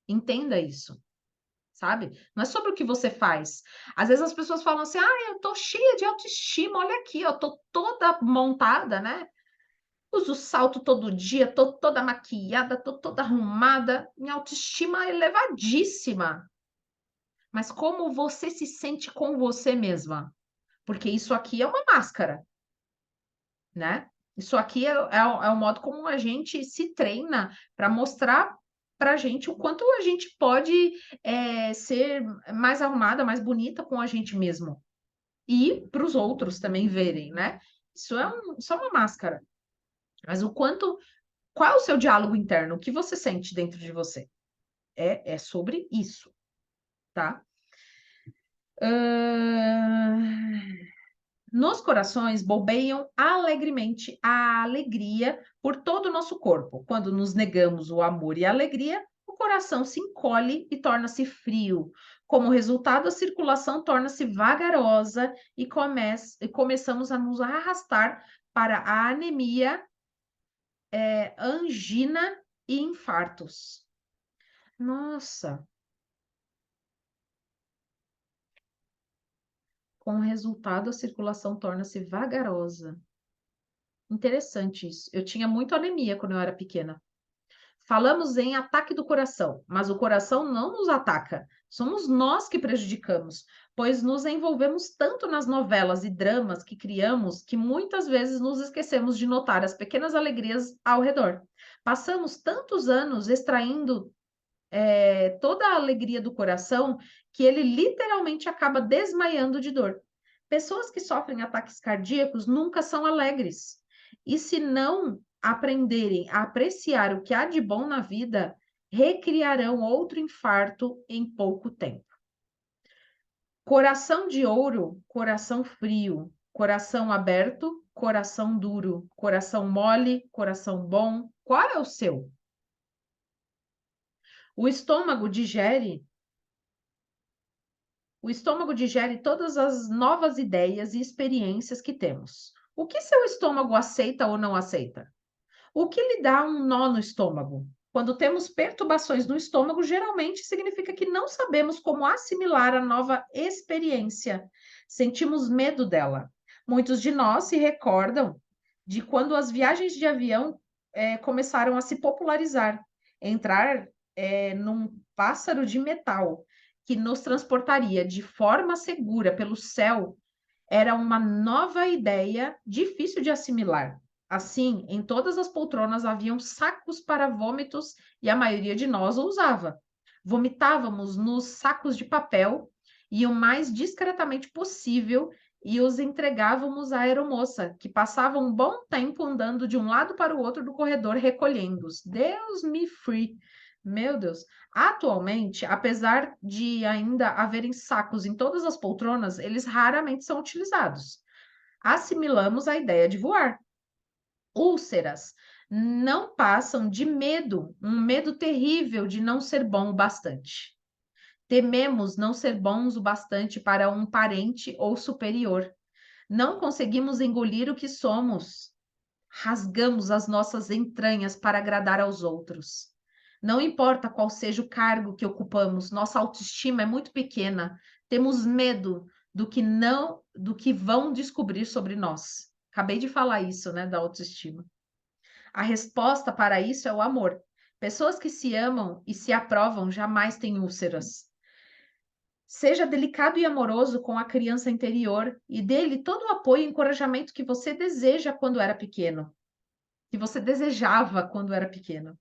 Entenda isso, sabe? Não é sobre o que você faz. Às vezes as pessoas falam assim: "Ah, eu tô cheia de autoestima, olha aqui, eu tô toda montada, né? Uso salto todo dia, tô toda maquiada, tô toda arrumada, minha autoestima é elevadíssima. Mas como você se sente com você mesma? Porque isso aqui é uma máscara, né? Isso aqui é o modo como a gente se treina para mostrar para a gente o quanto a gente pode ser mais arrumada, mais bonita com a gente mesmo. E para os outros também verem, né? Isso é uma máscara. Mas o quanto qual é o seu diálogo interno? O que você sente dentro de você? É sobre isso, tá? Ahn, Nos corações bombeiam alegremente a alegria por todo o nosso corpo. Quando nos negamos o amor e a alegria, o coração se encolhe e torna-se frio. Como resultado, a circulação torna-se vagarosa e começamos a nos arrastar para a anemia, angina e infartos. Nossa, com o resultado, a circulação torna-se vagarosa. Interessante isso. Eu tinha muito anemia quando eu era pequena. Falamos em ataque do coração, mas o coração não nos ataca. Somos nós que prejudicamos, pois nos envolvemos tanto nas novelas e dramas que criamos que muitas vezes nos esquecemos de notar as pequenas alegrias ao redor. Passamos tantos anos extraindo toda a alegria do coração, que ele literalmente acaba desmaiando de dor. Pessoas que sofrem ataques cardíacos nunca são alegres. E se não aprenderem a apreciar o que há de bom na vida, recriarão outro infarto em pouco tempo. Coração de ouro, coração frio, coração aberto, coração duro, coração mole, coração bom. Qual é o seu? O estômago digere O estômago digere todas as novas ideias e experiências que temos. O que seu estômago aceita ou não aceita? O que lhe dá um nó no estômago? Quando temos perturbações no estômago, geralmente significa que não sabemos como assimilar a nova experiência. Sentimos medo dela. Muitos de nós se recordam de quando as viagens de avião começaram a se popularizar. Entrar num pássaro de metal que nos transportaria de forma segura pelo céu era uma nova ideia difícil de assimilar. Assim, em todas as poltronas haviam sacos para vômitos e a maioria de nós o usava. Vomitávamos nos sacos de papel e o mais discretamente possível e os entregávamos à aeromoça, que passava um bom tempo andando de um lado para o outro do corredor recolhendo-os. Deus me free. Meu Deus. Atualmente, apesar de ainda haverem sacos em todas as poltronas, eles raramente são utilizados. Assimilamos a ideia de voar. Úlceras não passam de medo, um medo terrível de não ser bom o bastante. Tememos não ser bons o bastante para um parente ou superior. Não conseguimos engolir o que somos. Rasgamos as nossas entranhas para agradar aos outros. Não importa qual seja o cargo que ocupamos, nossa autoestima é muito pequena. Temos medo do que vão descobrir sobre nós. Acabei de falar isso, né, da autoestima. A resposta para isso é o amor. Pessoas que se amam e se aprovam jamais têm úlceras. Seja delicado e amoroso com a criança interior e dê-lhe todo o apoio e encorajamento que você deseja quando era pequeno, que você desejava quando era pequeno.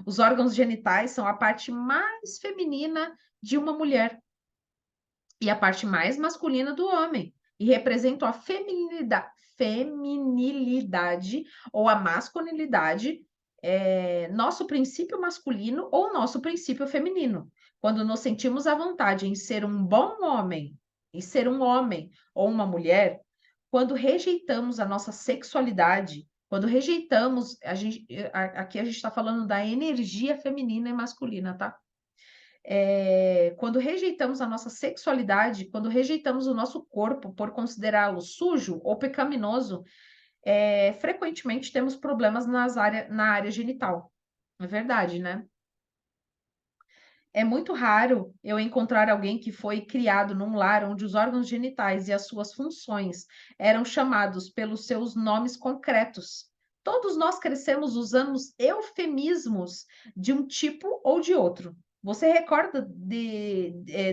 Os órgãos genitais são a parte mais feminina de uma mulher e a parte mais masculina do homem, e representam a feminilidade ou a masculinidade, nosso princípio masculino ou nosso princípio feminino. Quando nos sentimos à vontade em ser um bom homem, em ser um homem ou uma mulher, quando rejeitamos a nossa sexualidade, quando rejeitamos, aqui a gente está falando da energia feminina e masculina, tá? Quando rejeitamos a nossa sexualidade, quando rejeitamos o nosso corpo por considerá-lo sujo ou pecaminoso, frequentemente temos problemas na área genital. É verdade, né? É muito raro eu encontrar alguém que foi criado num lar onde os órgãos genitais e as suas funções eram chamados pelos seus nomes concretos. Todos nós crescemos usando eufemismos de um tipo ou de outro. Você recorda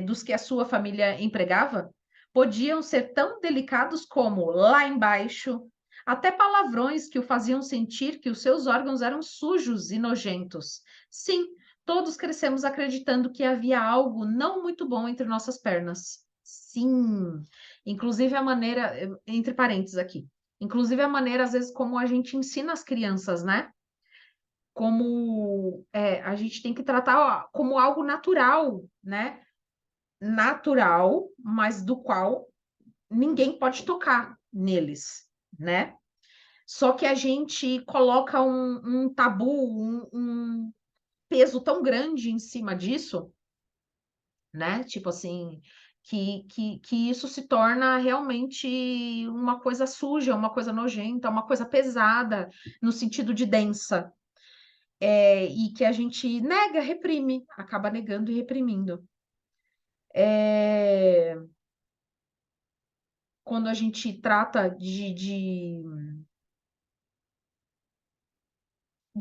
dos que a sua família empregava? Podiam ser tão delicados como lá embaixo, até palavrões que o faziam sentir que os seus órgãos eram sujos e nojentos. Sim, todos crescemos acreditando que havia algo não muito bom entre nossas pernas. Sim, inclusive a maneira, entre parênteses aqui, inclusive a maneira, às vezes, como a gente ensina as crianças, né? Como a gente tem que tratar como algo natural, né? Natural, mas do qual ninguém pode tocar neles, né? Só que a gente coloca um tabu, um peso tão grande em cima disso, né? Tipo assim, que isso se torna realmente uma coisa suja, uma coisa nojenta, uma coisa pesada, no sentido de densa. E que a gente nega, reprime, acaba negando e reprimindo. É, quando a gente trata de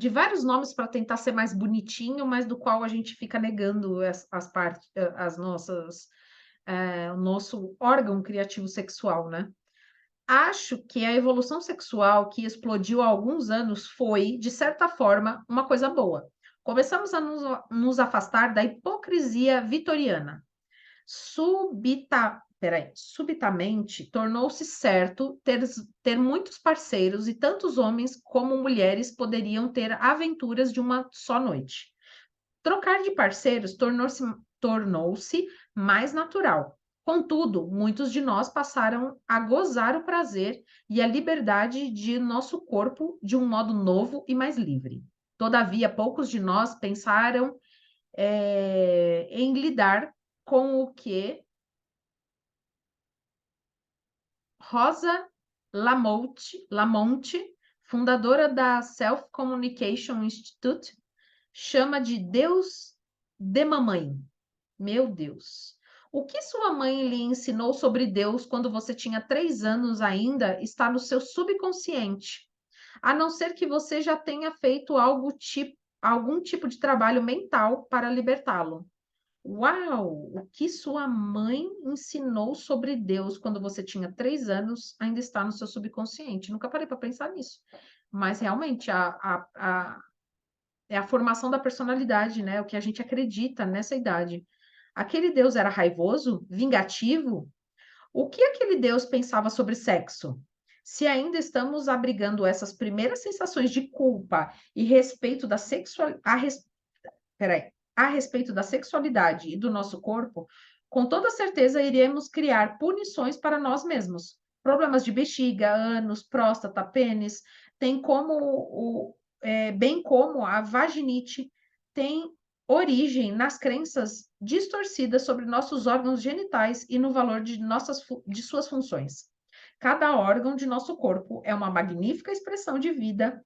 vários nomes para tentar ser mais bonitinho, mas do qual a gente fica negando as partes, as nossas, o nosso órgão criativo sexual, né? Acho que a evolução sexual que explodiu há alguns anos foi, de certa forma, uma coisa boa. Começamos a nos afastar da hipocrisia vitoriana. Subitamente, tornou-se certo ter muitos parceiros e tantos homens como mulheres poderiam ter aventuras de uma só noite. Trocar de parceiros tornou-se mais natural. Contudo, muitos de nós passaram a gozar o prazer e a liberdade de nosso corpo de um modo novo e mais livre. Todavia, poucos de nós pensaram em lidar com o que Rosa Lamonte, fundadora da Self Communication Institute, chama de Deus de mamãe. Meu Deus. O que sua mãe lhe ensinou sobre Deus quando você tinha 3 anos ainda está no seu subconsciente, a não ser que você já tenha feito algum tipo de trabalho mental para libertá-lo. Uau! O que sua mãe ensinou sobre Deus quando você tinha 3 anos ainda está no seu subconsciente. Nunca parei para pensar nisso. Mas realmente é a formação da personalidade, né? O que a gente acredita nessa idade. Aquele Deus era raivoso, vingativo? O que aquele Deus pensava sobre sexo? Se ainda estamos abrigando essas primeiras sensações de culpa e respeito da a respeito da sexualidade e do nosso corpo, com toda certeza iremos criar punições para nós mesmos. Problemas de bexiga, ânus, próstata, pênis, tem bem como a vaginite, tem origem nas crenças distorcidas sobre nossos órgãos genitais e no valor de suas funções. Cada órgão de nosso corpo é uma magnífica expressão de vida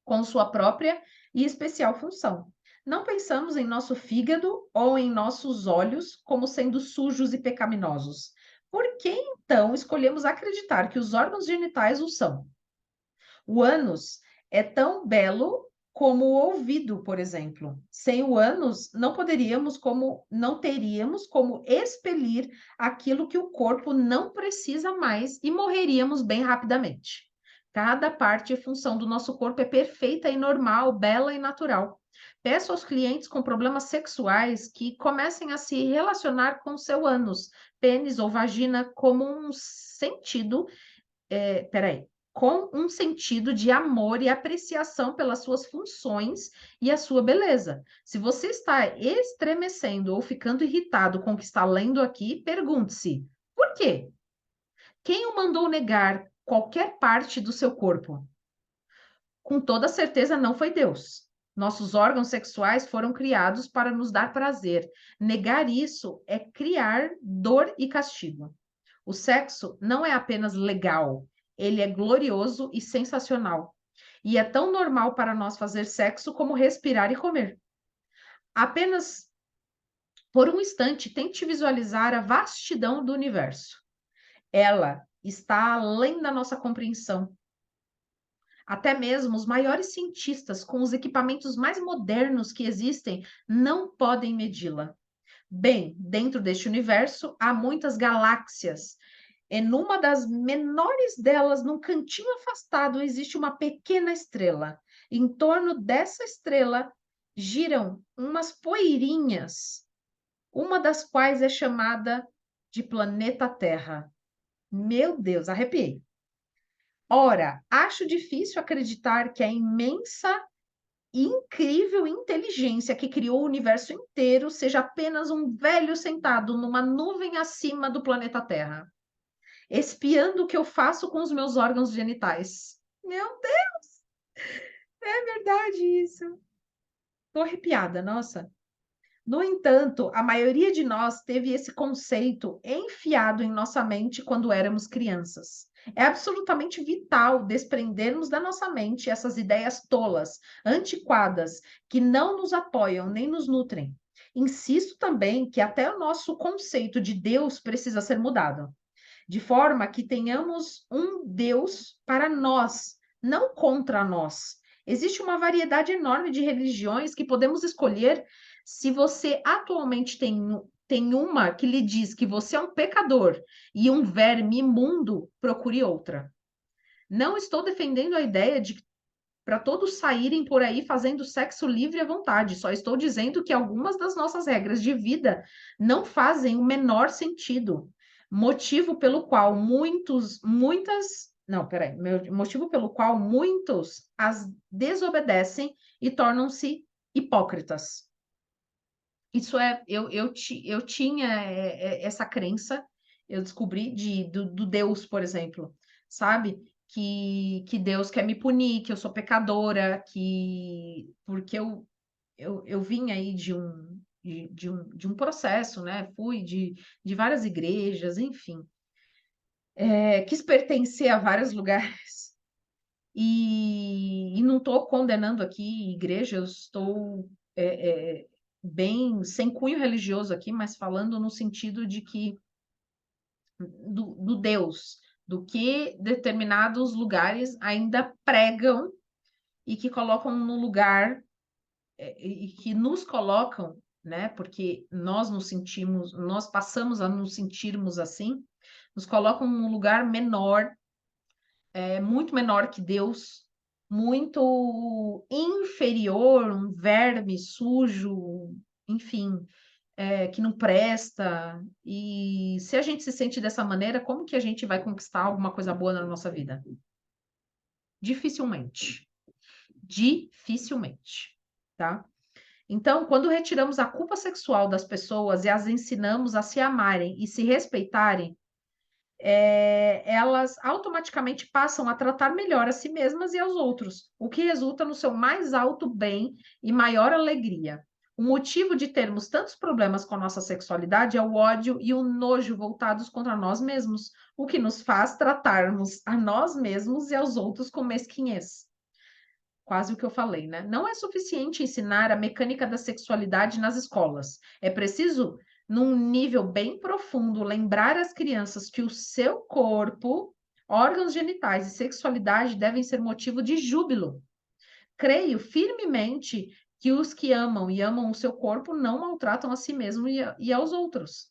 com sua própria e especial função. Não pensamos em nosso fígado ou em nossos olhos como sendo sujos e pecaminosos. Por que então escolhemos acreditar que os órgãos genitais o são? O ânus é tão belo como o ouvido, por exemplo. Sem o ânus, não teríamos como expelir aquilo que o corpo não precisa mais e morreríamos bem rapidamente. Cada parte e função do nosso corpo é perfeita e normal, bela e natural. Peço aos clientes com problemas sexuais que comecem a se relacionar com seu ânus, pênis ou vagina como um sentido, com um sentido de amor e apreciação pelas suas funções e a sua beleza. Se você está estremecendo ou ficando irritado com o que está lendo aqui, pergunte-se: por quê? Quem o mandou negar qualquer parte do seu corpo? Com toda certeza não foi Deus. Nossos órgãos sexuais foram criados para nos dar prazer. Negar isso é criar dor e castigo. O sexo não é apenas legal, ele é glorioso e sensacional. E é tão normal para nós fazer sexo como respirar e comer. Apenas por um instante, tente visualizar a vastidão do universo. Ela está além da nossa compreensão. Até mesmo os maiores cientistas, com os equipamentos mais modernos que existem, não podem medi-la. Bem, dentro deste universo há muitas galáxias. E numa das menores delas, num cantinho afastado, existe uma pequena estrela. Em torno dessa estrela giram umas poeirinhas, uma das quais é chamada de planeta Terra. Meu Deus, arrepiei. Ora, acho difícil acreditar que a imensa e incrível inteligência que criou o universo inteiro seja apenas um velho sentado numa nuvem acima do planeta Terra, espiando o que eu faço com os meus órgãos genitais. Meu Deus, é verdade isso. Tô arrepiada, nossa. No entanto, a maioria de nós teve esse conceito enfiado em nossa mente quando éramos crianças. É absolutamente vital desprendermos da nossa mente essas ideias tolas, antiquadas, que não nos apoiam nem nos nutrem. Insisto também que até o nosso conceito de Deus precisa ser mudado, de forma que tenhamos um Deus para nós, não contra nós. Existe uma variedade enorme de religiões que podemos escolher. Se você atualmente tem uma que lhe diz que você é um pecador e um verme imundo, procure outra. Não estou defendendo a ideia para todos saírem por aí fazendo sexo livre à vontade. Só estou dizendo que algumas das nossas regras de vida não fazem o menor sentido. Motivo pelo qual motivo pelo qual muitos as desobedecem e tornam-se hipócritas. Isso é, eu tinha essa crença, eu descobri do Deus, por exemplo, sabe? Que Deus quer me punir, que eu sou pecadora, porque eu vim aí de um processo, né? Fui de várias igrejas, enfim. Quis pertencer a vários lugares e não estou condenando aqui igreja, eu estou bem sem cunho religioso aqui, mas falando no sentido de que do Deus, do que determinados lugares ainda pregam e que colocam no lugar e que nos colocam, né? Porque nós passamos a nos sentirmos assim, nos colocam num lugar menor, muito menor que Deus, muito inferior, um verme sujo, enfim, que não presta. E se a gente se sente dessa maneira, como que a gente vai conquistar alguma coisa boa na nossa vida? Dificilmente. Dificilmente, tá? Então, quando retiramos a culpa sexual das pessoas e as ensinamos a se amarem e se respeitarem, elas automaticamente passam a tratar melhor a si mesmas e aos outros, o que resulta no seu mais alto bem e maior alegria. O motivo de termos tantos problemas com a nossa sexualidade é o ódio e o nojo voltados contra nós mesmos, o que nos faz tratarmos a nós mesmos e aos outros com mesquinhez. Quase o que eu falei, né? Não é suficiente ensinar a mecânica da sexualidade nas escolas. É preciso, num nível bem profundo, lembrar às crianças que o seu corpo, órgãos genitais e sexualidade devem ser motivo de júbilo. Creio firmemente que os que amam e amam o seu corpo não maltratam a si mesmo e aos outros.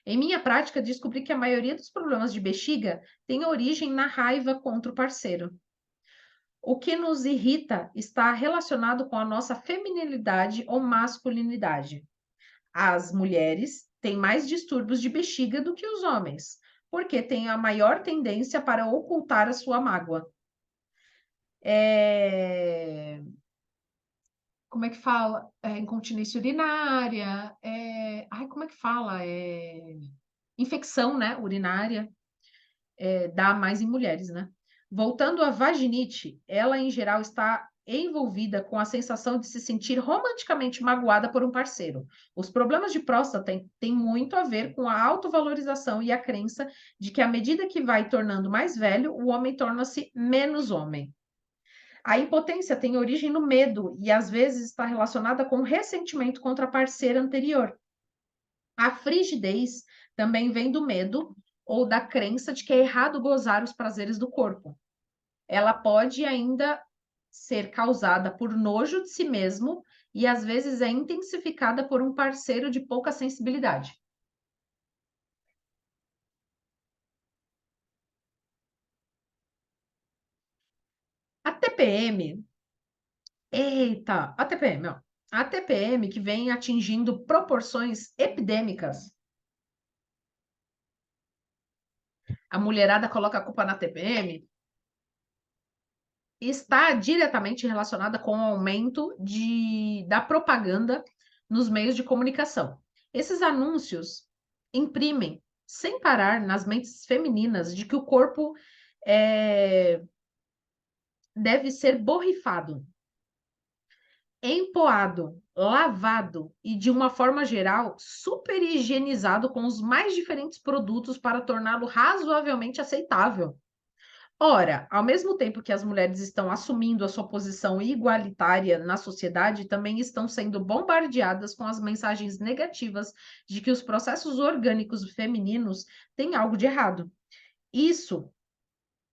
Em minha prática, descobri que a maioria dos problemas de bexiga tem origem na raiva contra o parceiro. O que nos irrita está relacionado com a nossa feminilidade ou masculinidade. As mulheres têm mais distúrbios de bexiga do que os homens, porque têm a maior tendência para ocultar a sua mágoa. Como é que fala? Incontinência urinária. Ai, como é que fala? Infecção, né? Urinária. Dá mais em mulheres, né? Voltando à vaginite, ela em geral está envolvida com a sensação de se sentir romanticamente magoada por um parceiro. Os problemas de próstata têm muito a ver com a autovalorização e a crença de que à medida que vai tornando mais velho, o homem torna-se menos homem. A impotência tem origem no medo e às vezes está relacionada com ressentimento contra a parceira anterior. A frigidez também vem do medo ou da crença de que é errado gozar os prazeres do corpo. Ela pode ainda ser causada por nojo de si mesmo e às vezes é intensificada por um parceiro de pouca sensibilidade. A TPM, eita, a TPM, ó. A TPM que vem atingindo proporções epidêmicas. A mulherada coloca a culpa na TPM, está diretamente relacionada com o aumento da propaganda nos meios de comunicação. Esses anúncios imprimem, sem parar, nas mentes femininas de que o corpo deve ser borrifado, empoado, lavado e, de uma forma geral, super higienizado com os mais diferentes produtos para torná-lo razoavelmente aceitável. Ora, ao mesmo tempo que as mulheres estão assumindo a sua posição igualitária na sociedade, também estão sendo bombardeadas com as mensagens negativas de que os processos orgânicos femininos têm algo de errado. Isso,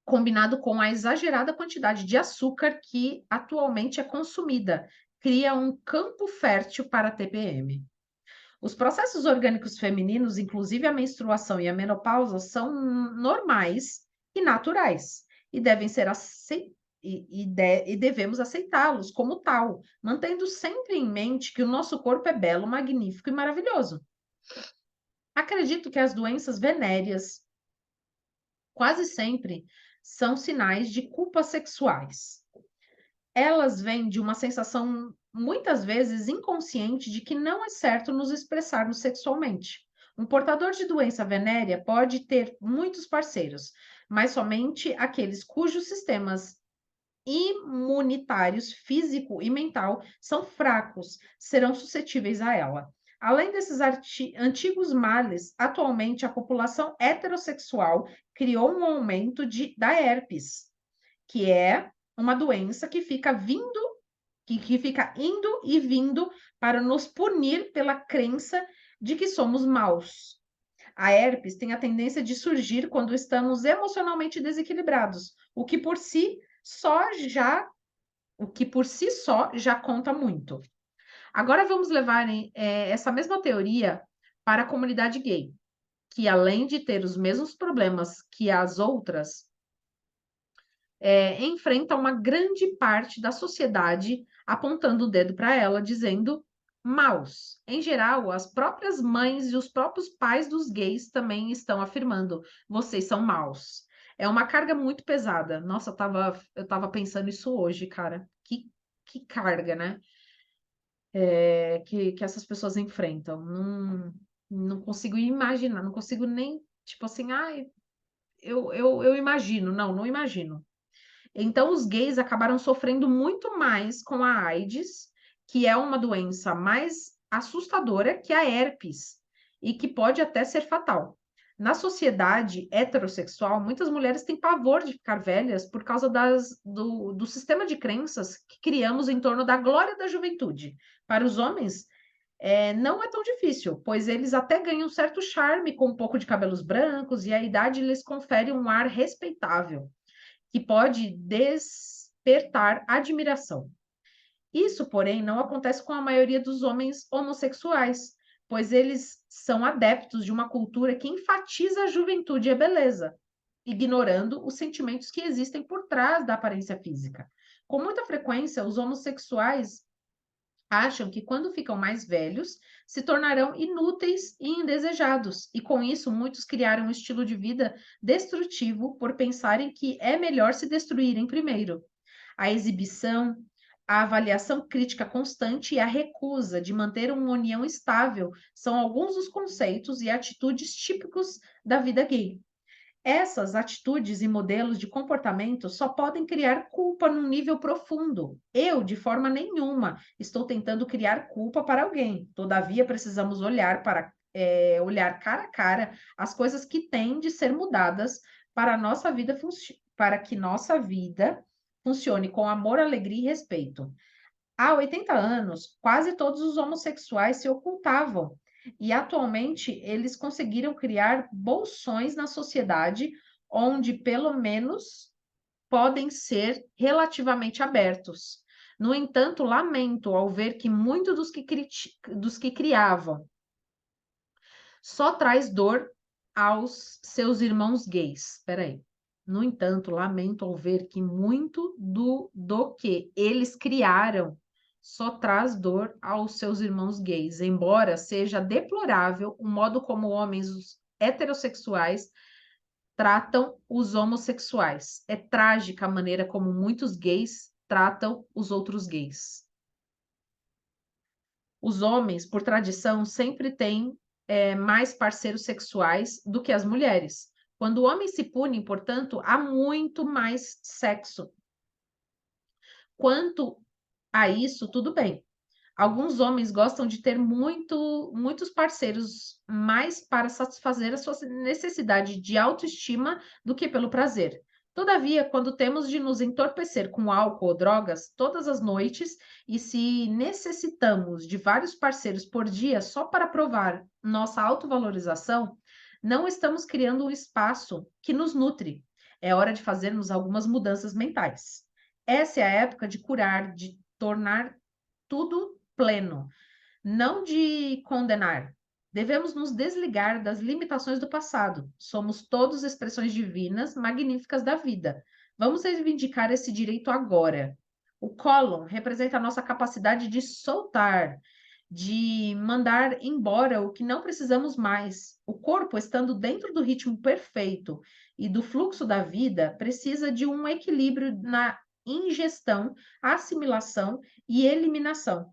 combinado com a exagerada quantidade de açúcar que atualmente é consumida, cria um campo fértil para a TPM. Os processos orgânicos femininos, inclusive a menstruação e a menopausa, são normais e naturais e devem ser e devemos aceitá-los como tal, mantendo sempre em mente que o nosso corpo é belo, magnífico e maravilhoso. Acredito que as doenças venéreas quase sempre são sinais de culpas sexuais. Elas vêm de uma sensação, muitas vezes inconsciente, de que não é certo nos expressarmos sexualmente. Um portador de doença venérea pode ter muitos parceiros, mas somente aqueles cujos sistemas imunitários, físico e mental, são fracos, serão suscetíveis a ela. Além desses antigos males, atualmente a população heterossexual criou um aumento da herpes, que é uma doença que fica vindo, que fica indo e vindo para nos punir pela crença de que somos maus. A herpes tem a tendência de surgir quando estamos emocionalmente desequilibrados, o que por si só já conta muito. Agora vamos levar essa mesma teoria para a comunidade gay, que além de ter os mesmos problemas que as outras, enfrenta uma grande parte da sociedade apontando o dedo para ela, dizendo maus. Em geral, as próprias mães e os próprios pais dos gays também estão afirmando: vocês são maus. É uma carga muito pesada. Nossa, eu tava pensando isso hoje, cara. Que carga, né? Que essas pessoas enfrentam. Não consigo imaginar, não consigo nem, tipo assim, ai, eu imagino. Não imagino. Então, os gays acabaram sofrendo muito mais com a AIDS, que é uma doença mais assustadora que a herpes e que pode até ser fatal. Na sociedade heterossexual, muitas mulheres têm pavor de ficar velhas por causa do sistema de crenças que criamos em torno da glória da juventude. Para os homens, não é tão difícil, pois eles até ganham certo charme com um pouco de cabelos brancos e a idade lhes confere um ar respeitável que pode despertar admiração. Isso, porém, não acontece com a maioria dos homens homossexuais, pois eles são adeptos de uma cultura que enfatiza a juventude e a beleza, ignorando os sentimentos que existem por trás da aparência física. Com muita frequência, os homossexuais acham que quando ficam mais velhos, se tornarão inúteis e indesejados, e com isso muitos criaram um estilo de vida destrutivo por pensarem que é melhor se destruírem primeiro. A exibição, a avaliação crítica constante e a recusa de manter uma união estável são alguns dos conceitos e atitudes típicos da vida gay. Essas atitudes e modelos de comportamento só podem criar culpa num nível profundo. Eu, de forma nenhuma, estou tentando criar culpa para alguém. Todavia, precisamos olhar cara a cara as coisas que têm de ser mudadas para para que nossa vida funcione com amor, alegria e respeito. Há 80 anos, quase todos os homossexuais se ocultavam, e atualmente eles conseguiram criar bolsões na sociedade onde, pelo menos, podem ser relativamente abertos. No entanto, lamento ao ver que muitos dos que criavam só traz dor aos seus irmãos gays. Espera aí. No entanto, lamento ao ver que muito do que eles criaram só traz dor aos seus irmãos gays, embora seja deplorável o modo como homens heterossexuais tratam os homossexuais. É trágica a maneira como muitos gays tratam os outros gays. Os homens, por tradição, sempre têm mais parceiros sexuais do que as mulheres. Quando o homem se pune, portanto, há muito mais sexo. Quanto a isso, tudo bem. Alguns homens gostam de ter muitos parceiros mais para satisfazer a sua necessidade de autoestima do que pelo prazer. Todavia, quando temos de nos entorpecer com álcool ou drogas todas as noites e se necessitamos de vários parceiros por dia só para provar nossa autovalorização, não estamos criando um espaço que nos nutre. É hora de fazermos algumas mudanças mentais. Essa é a época de curar, de tornar tudo pleno, não de condenar. Devemos nos desligar das limitações do passado. Somos todos expressões divinas, magníficas da vida. Vamos reivindicar esse direito agora. O cólon representa a nossa capacidade de soltar, de mandar embora o que não precisamos mais. O corpo, estando dentro do ritmo perfeito e do fluxo da vida, precisa de um equilíbrio na ingestão, assimilação e eliminação.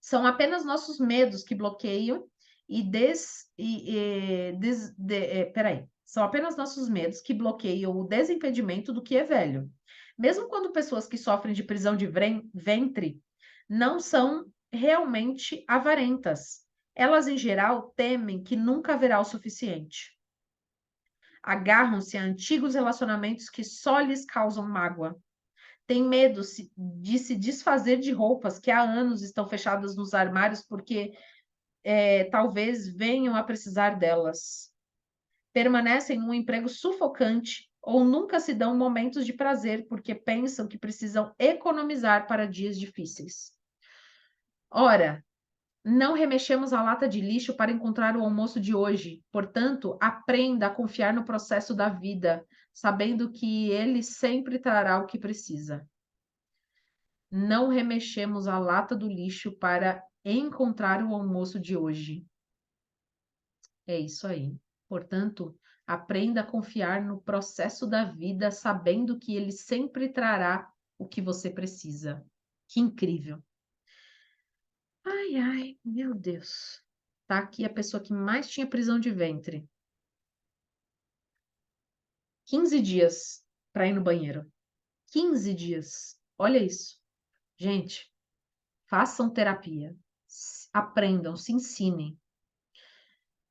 São apenas nossos medos que bloqueiam e peraí. São apenas nossos medos que bloqueiam o desimpedimento do que é velho. Mesmo quando pessoas que sofrem de prisão de ventre não são realmente avarentas. Elas, em geral, temem que nunca haverá o suficiente. Agarram-se a antigos relacionamentos que só lhes causam mágoa. Tem medo de se desfazer de roupas que há anos estão fechadas nos armários porque talvez venham a precisar delas. Permanecem num emprego sufocante ou nunca se dão momentos de prazer porque pensam que precisam economizar para dias difíceis. Ora, não remexemos a lata de lixo para encontrar o almoço de hoje. Portanto, aprenda a confiar no processo da vida, sabendo que ele sempre trará o que precisa. Não remexemos a lata do lixo para encontrar o almoço de hoje. É isso aí. Portanto, aprenda a confiar no processo da vida, sabendo que ele sempre trará o que você precisa. Que incrível. Ai, ai, meu Deus. Tá aqui a pessoa que mais tinha prisão de ventre. 15 dias para ir no banheiro. 15 dias. Olha isso. Gente, façam terapia. Aprendam, se ensinem.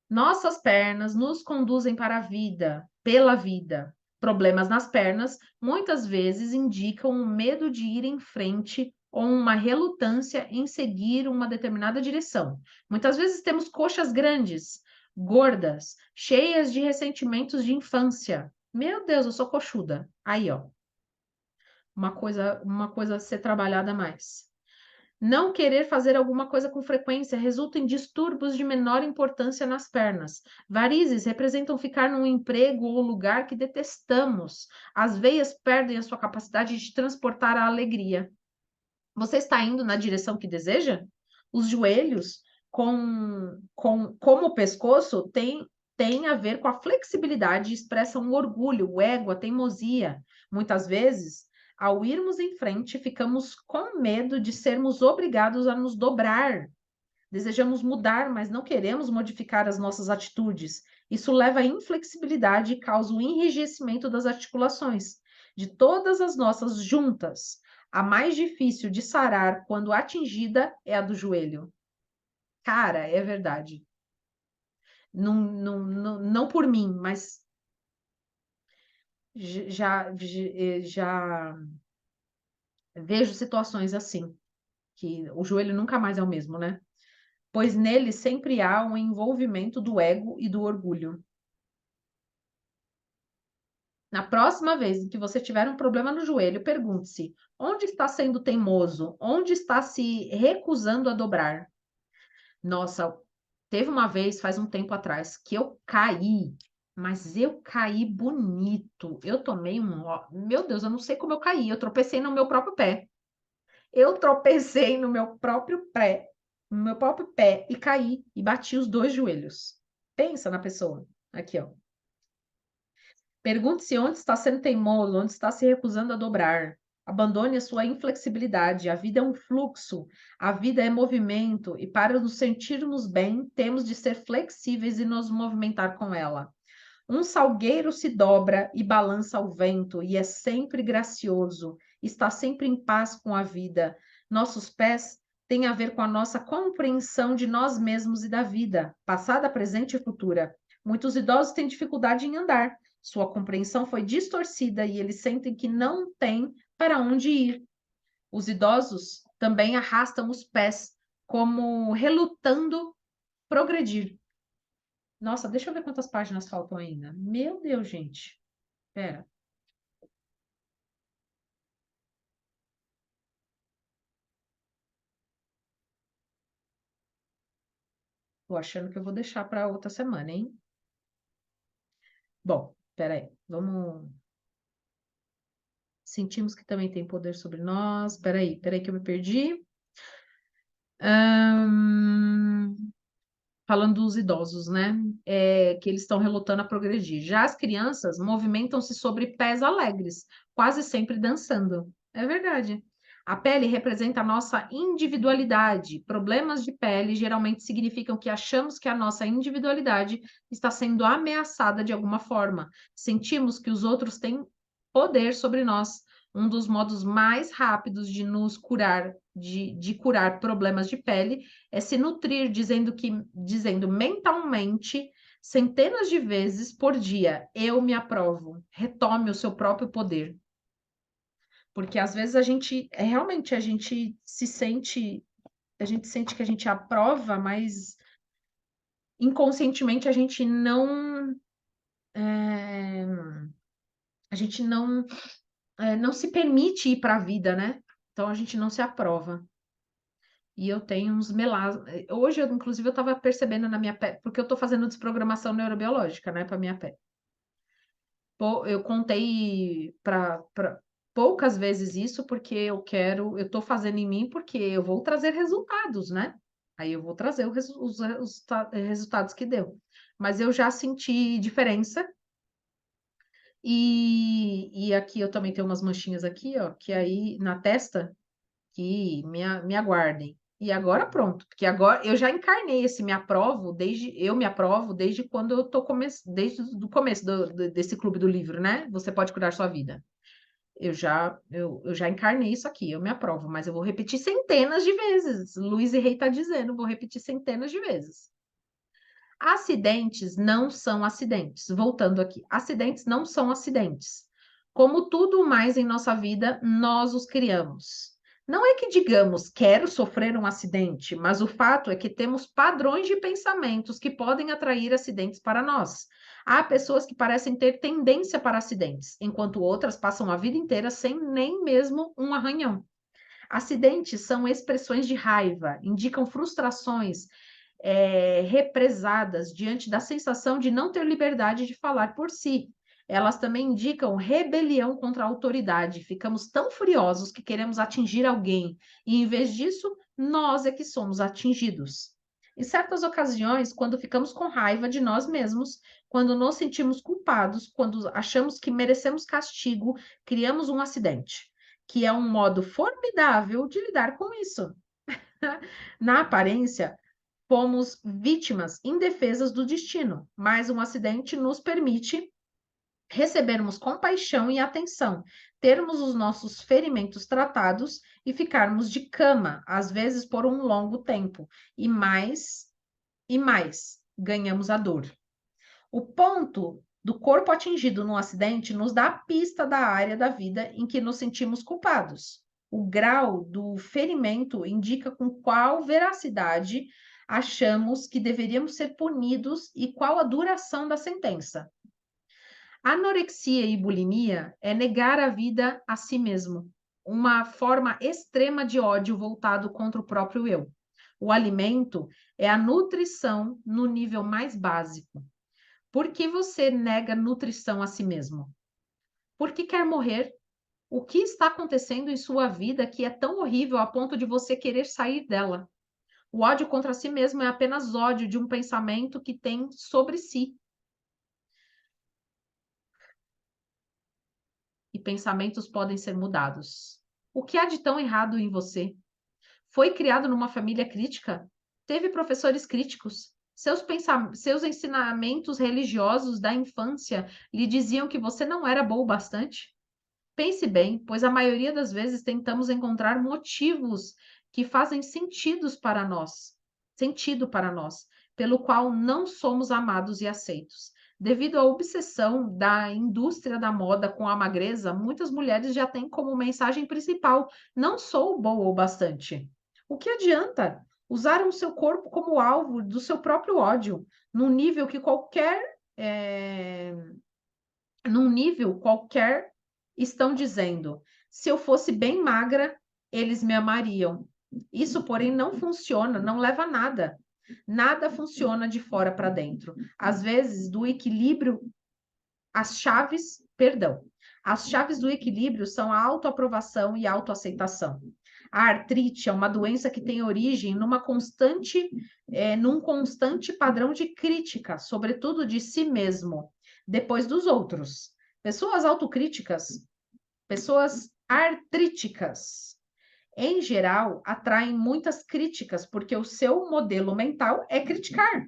Nossas pernas nos conduzem para a vida, pela vida. Problemas nas pernas muitas vezes indicam um medo de ir em frente ou uma relutância em seguir uma determinada direção. Muitas vezes temos coxas grandes, gordas, cheias de ressentimentos de infância. Meu Deus, eu sou coxuda. Aí, ó, uma coisa a ser trabalhada mais. Não querer fazer alguma coisa com frequência resulta em distúrbios de menor importância nas pernas. Varizes representam ficar num emprego ou lugar que detestamos. As veias perdem a sua capacidade de transportar a alegria. Você está indo na direção que deseja? Os joelhos, como o pescoço, tem a ver com a flexibilidade e expressam o orgulho, o ego, a teimosia. Muitas vezes, ao irmos em frente, ficamos com medo de sermos obrigados a nos dobrar. Desejamos mudar, mas não queremos modificar as nossas atitudes. Isso leva à inflexibilidade e causa o enrijecimento das articulações. De todas as nossas juntas, a mais difícil de sarar quando atingida é a do joelho. Cara, é verdade. Não, não, não, não por mim, mas já vejo situações assim, que o joelho nunca mais é o mesmo, né? Pois nele sempre há um envolvimento do ego e do orgulho. Na próxima vez em que você tiver um problema no joelho, pergunte-se: onde está sendo teimoso? Onde está se recusando a dobrar? Nossa, teve uma vez, faz um tempo atrás, que eu caí, mas eu caí bonito. Eu tomei Meu Deus, eu não sei como eu caí. Eu tropecei no meu próprio pé. Eu tropecei no meu próprio pé e caí e bati os dois joelhos. Pensa na pessoa. Aqui, ó. Pergunte-se onde está sendo teimoso, onde está se recusando a dobrar. Abandone a sua inflexibilidade. A vida é um fluxo, a vida é movimento, e para nos sentirmos bem, temos de ser flexíveis e nos movimentar com ela. Um salgueiro se dobra e balança ao vento, e é sempre gracioso, está sempre em paz com a vida. Nossos pés têm a ver com a nossa compreensão de nós mesmos e da vida, passada, presente e futura. Muitos idosos têm dificuldade em andar. Sua compreensão foi distorcida e eles sentem que não têm para onde ir. Os idosos também arrastam os pés, como relutando progredir. Nossa, deixa eu ver quantas páginas faltam ainda. Meu Deus, gente. Pera, tô achando que eu vou deixar para outra semana, hein? Bom, pera aí. Vamos. Sentimos que também tem poder sobre nós. Espera aí que eu me perdi. Falando dos idosos, né? Que eles estão relutando a progredir. Já as crianças movimentam-se sobre pés alegres, quase sempre dançando. É verdade. A pele representa a nossa individualidade. Problemas de pele geralmente significam que achamos que a nossa individualidade está sendo ameaçada de alguma forma. Sentimos que os outros têm poder sobre nós. Um dos modos mais rápidos de nos curar, de curar problemas de pele, é se nutrir dizendo mentalmente centenas de vezes por dia, eu me aprovo. Retome o seu próprio poder. Porque às vezes realmente a gente sente que a gente aprova, mas inconscientemente é, a gente não se permite ir para a vida, né? Então a gente não se aprova. E eu tenho uns melasmas. Hoje, inclusive, eu estava percebendo na minha pele, porque eu estou fazendo desprogramação neurobiológica, né, para minha pele. Eu contei para poucas vezes isso, porque eu estou fazendo em mim, porque eu vou trazer resultados, né? Aí eu vou trazer os resultados que deu. Mas eu já senti diferença. E aqui eu também tenho umas manchinhas aqui, ó, que aí na testa que me aguardem. E agora pronto, porque agora eu já encarnei esse me aprovo desde quando eu tô desde o começo desse clube do livro, né? Você pode curar sua vida. Eu já encarnei isso aqui, eu me aprovo, mas eu vou repetir centenas de vezes. Luiz e Rei está dizendo, vou repetir centenas de vezes. Acidentes não são acidentes. Voltando aqui, acidentes não são acidentes. Como tudo mais em nossa vida, nós os criamos. Não é que digamos, quero sofrer um acidente, mas o fato é que temos padrões de pensamentos que podem atrair acidentes para nós. Há pessoas que parecem ter tendência para acidentes, enquanto outras passam a vida inteira sem nem mesmo um arranhão. Acidentes são expressões de raiva, indicam frustrações, represadas diante da sensação de não ter liberdade de falar por si. Elas também indicam rebelião contra a autoridade. Ficamos tão furiosos que queremos atingir alguém, e em vez disso, nós é que somos atingidos. Em certas ocasiões, quando ficamos com raiva de nós mesmos, quando nos sentimos culpados, quando achamos que merecemos castigo, criamos um acidente, que é um modo formidável de lidar com isso. Na aparência, fomos vítimas indefesas do destino, mas um acidente nos permite recebermos compaixão e atenção, termos os nossos ferimentos tratados e ficarmos de cama, às vezes por um longo tempo, e mais, ganhamos a dor. O ponto do corpo atingido no acidente nos dá a pista da área da vida em que nos sentimos culpados. O grau do ferimento indica com qual veracidade achamos que deveríamos ser punidos e qual a duração da sentença. Anorexia e bulimia é negar a vida a si mesmo, uma forma extrema de ódio voltado contra o próprio eu. O alimento é a nutrição no nível mais básico. Por que você nega nutrição a si mesmo? Por que quer morrer? O que está acontecendo em sua vida que é tão horrível a ponto de você querer sair dela? O ódio contra si mesmo é apenas ódio de um pensamento que tem sobre si. E pensamentos podem ser mudados. O que há de tão errado em você? Foi criado numa família crítica? Teve professores críticos? Seus ensinamentos religiosos da infância lhe diziam que você não era bom o bastante? Pense bem, pois a maioria das vezes tentamos encontrar motivos que fazem sentido para nós, pelo qual não somos amados e aceitos. Devido à obsessão da indústria da moda com a magreza, muitas mulheres já têm como mensagem principal: não sou boa o bastante. O que adianta? Usaram o seu corpo como alvo do seu próprio ódio, num nível que num nível qualquer, estão dizendo: se eu fosse bem magra, eles me amariam. Isso, porém, não funciona, não leva a nada. Nada funciona de fora para dentro. Às vezes, do equilíbrio, as chaves, perdão. As chaves do equilíbrio são a autoaprovação e a autoaceitação. A artrite é uma doença que tem origem num constante padrão de crítica, sobretudo de si mesmo, depois dos outros. Pessoas autocríticas, pessoas artríticas, em geral, atraem muitas críticas, porque o seu modelo mental é criticar.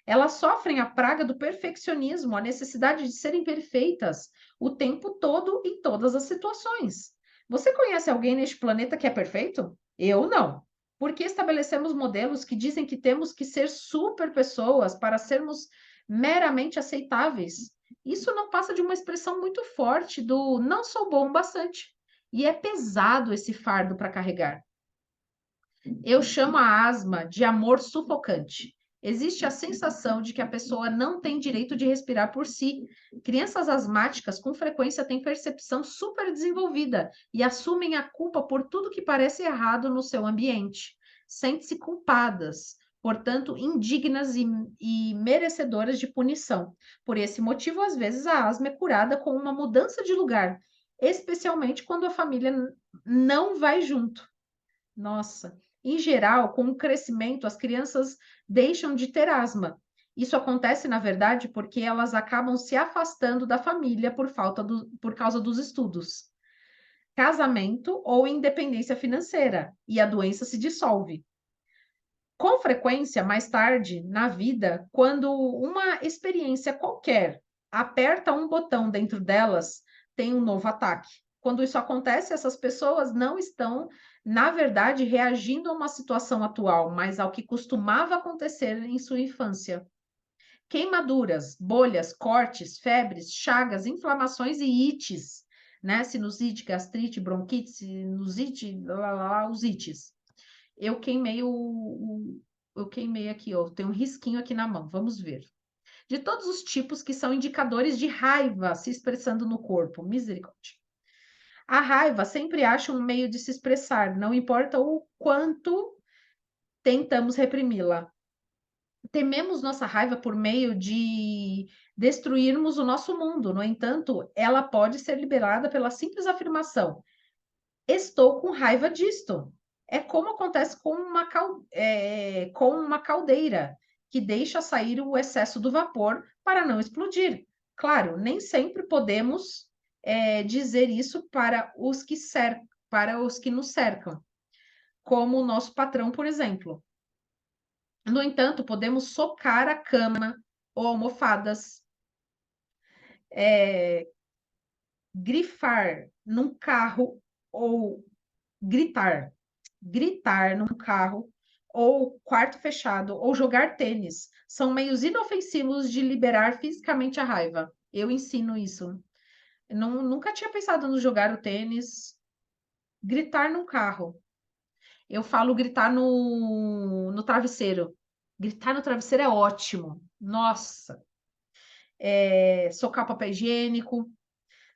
Elas sofrem a praga do perfeccionismo, a necessidade de serem perfeitas o tempo todo, em todas as situações. Você conhece alguém neste planeta que é perfeito? Eu não. Porque estabelecemos modelos que dizem que temos que ser super pessoas para sermos meramente aceitáveis. Isso não passa de uma expressão muito forte do não sou bom bastante. E é pesado esse fardo para carregar. Eu chamo a asma de amor sufocante. Existe a sensação de que a pessoa não tem direito de respirar por si. Crianças asmáticas com frequência têm percepção super desenvolvida e assumem a culpa por tudo que parece errado no seu ambiente. Sentem-se culpadas, portanto, indignas e merecedoras de punição. Por esse motivo, às vezes, a asma é curada com uma mudança de lugar, especialmente quando a família não vai junto. Nossa, em geral, com o crescimento, as crianças deixam de ter asma. Isso acontece, na verdade, porque elas acabam se afastando da família por causa dos estudos, casamento ou independência financeira, e a doença se dissolve. Com frequência, mais tarde na vida, quando uma experiência qualquer aperta um botão dentro delas, tem um novo ataque. Quando isso acontece, essas pessoas não estão, na verdade, reagindo a uma situação atual, mas ao que costumava acontecer em sua infância. Queimaduras, bolhas, cortes, febres, chagas, inflamações e ites, né? Sinusite, gastrite, bronquite, sinusite, os ites. Eu queimei eu queimei aqui, ó, tem um risquinho aqui na mão, vamos ver. De todos os tipos que são indicadores de raiva se expressando no corpo, misericórdia. A raiva sempre acha um meio de se expressar, não importa o quanto tentamos reprimi-la. Tememos nossa raiva por meio de destruirmos o nosso mundo. No entanto, ela pode ser liberada pela simples afirmação: estou com raiva disto. É como acontece com uma caldeira, que deixa sair o excesso do vapor para não explodir. Claro, nem sempre podemos dizer isso para os que nos cercam, como o nosso patrão, por exemplo. No entanto, podemos socar a cama ou almofadas, grifar num carro ou gritar, gritar num carro ou quarto fechado ou jogar tênis são meios inofensivos de liberar fisicamente a raiva. Eu ensino isso. Nunca tinha pensado no jogar o tênis, gritar num carro. Eu falo gritar no travesseiro. Gritar no travesseiro é ótimo. Nossa, socar papel higiênico,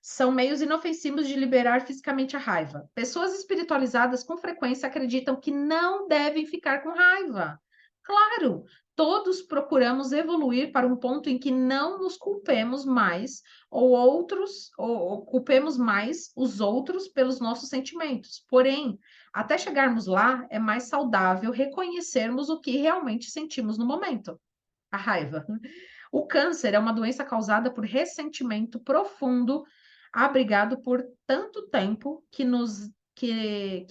são meios inofensivos de liberar fisicamente a raiva. Pessoas espiritualizadas com frequência acreditam que não devem ficar com raiva. Claro, todos procuramos evoluir para um ponto em que não nos culpemos mais ou culpemos mais os outros pelos nossos sentimentos. Porém, até chegarmos lá, é mais saudável reconhecermos o que realmente sentimos no momento, a raiva. O câncer é uma doença causada por ressentimento profundo, abrigado por tanto tempo que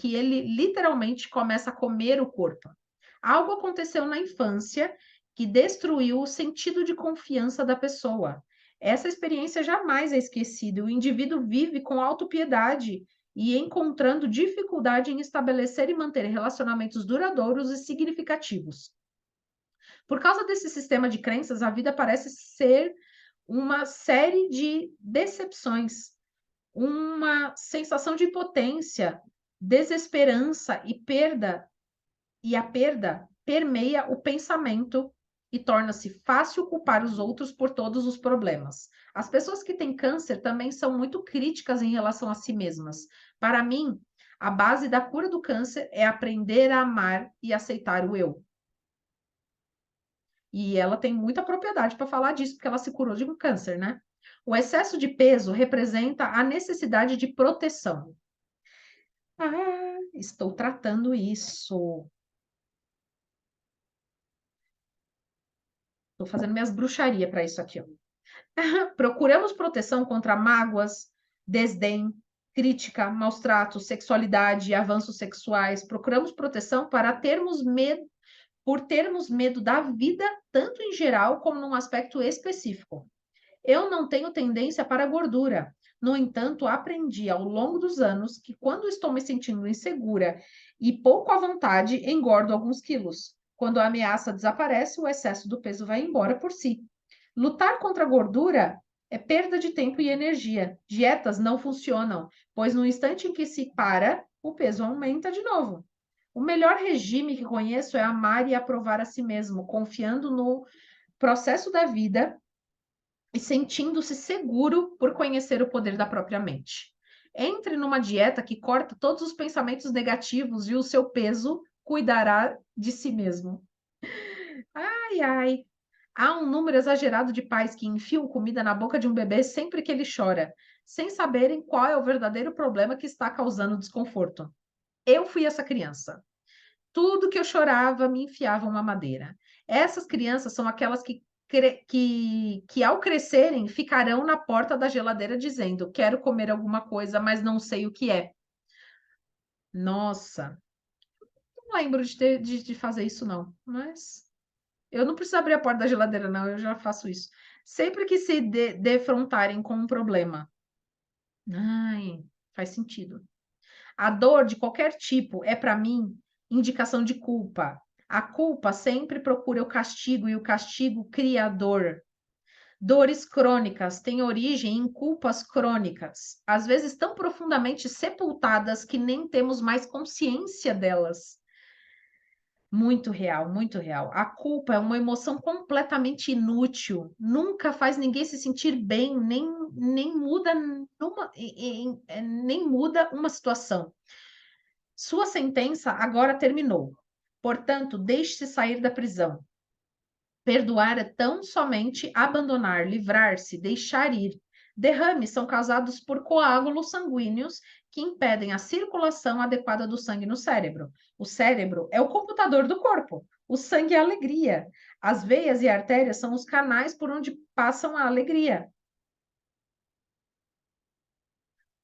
ele literalmente começa a comer o corpo. Algo aconteceu na infância que destruiu o sentido de confiança da pessoa. Essa experiência jamais é esquecida. O indivíduo vive com autopiedade e encontrando dificuldade em estabelecer e manter relacionamentos duradouros e significativos. Por causa desse sistema de crenças, a vida parece ser uma série de decepções, uma sensação de impotência, desesperança e a perda permeia o pensamento e torna-se fácil culpar os outros por todos os problemas. As pessoas que têm câncer também são muito críticas em relação a si mesmas. Para mim, a base da cura do câncer é aprender a amar e aceitar o eu. E ela tem muita propriedade para falar disso, porque ela se curou de um câncer, né? O excesso de peso representa a necessidade de proteção. Ah, estou tratando isso. Estou fazendo minhas bruxarias para isso aqui, ó. Procuramos proteção contra mágoas, desdém, crítica, maus tratos, sexualidade, avanços sexuais. Procuramos proteção para termos medo, por termos medo da vida, tanto em geral como num aspecto específico. Eu não tenho tendência para gordura. No entanto, aprendi ao longo dos anos que quando estou me sentindo insegura e pouco à vontade, engordo alguns quilos. Quando a ameaça desaparece, o excesso do peso vai embora por si. Lutar contra a gordura é perda de tempo e energia. Dietas não funcionam, pois no instante em que se para, o peso aumenta de novo. O melhor regime que conheço é amar e aprovar a si mesmo, confiando no processo da vida e sentindo-se seguro por conhecer o poder da própria mente. Entre numa dieta que corta todos os pensamentos negativos e o seu peso cuidará de si mesmo. Ai, ai. Há um número exagerado de pais que enfiam comida na boca de um bebê sempre que ele chora, sem saberem qual é o verdadeiro problema que está causando desconforto. Eu fui essa criança. Tudo que eu chorava me enfiava uma madeira. Essas crianças são aquelas que ao crescerem ficarão na porta da geladeira dizendo: quero comer alguma coisa, mas não sei o que é. Nossa, não lembro de fazer isso, não. Mas eu não preciso abrir a porta da geladeira, não. Eu já faço isso. Sempre que se defrontarem com um problema. Ai, faz sentido. A dor de qualquer tipo é, para mim, indicação de culpa. A culpa sempre procura o castigo e o castigo cria a dor. Dores crônicas têm origem em culpas crônicas, às vezes tão profundamente sepultadas que nem temos mais consciência delas. Muito real, muito real. A culpa é uma emoção completamente inútil, nunca faz ninguém se sentir bem, nem muda nem muda uma situação. Sua sentença agora terminou. Portanto, deixe-se sair da prisão. Perdoar é tão somente abandonar, livrar-se, deixar ir. Derrames são causados por coágulos sanguíneos que impedem a circulação adequada do sangue no cérebro. O cérebro é o computador do corpo. O sangue é a alegria. As veias e artérias são os canais por onde passam a alegria.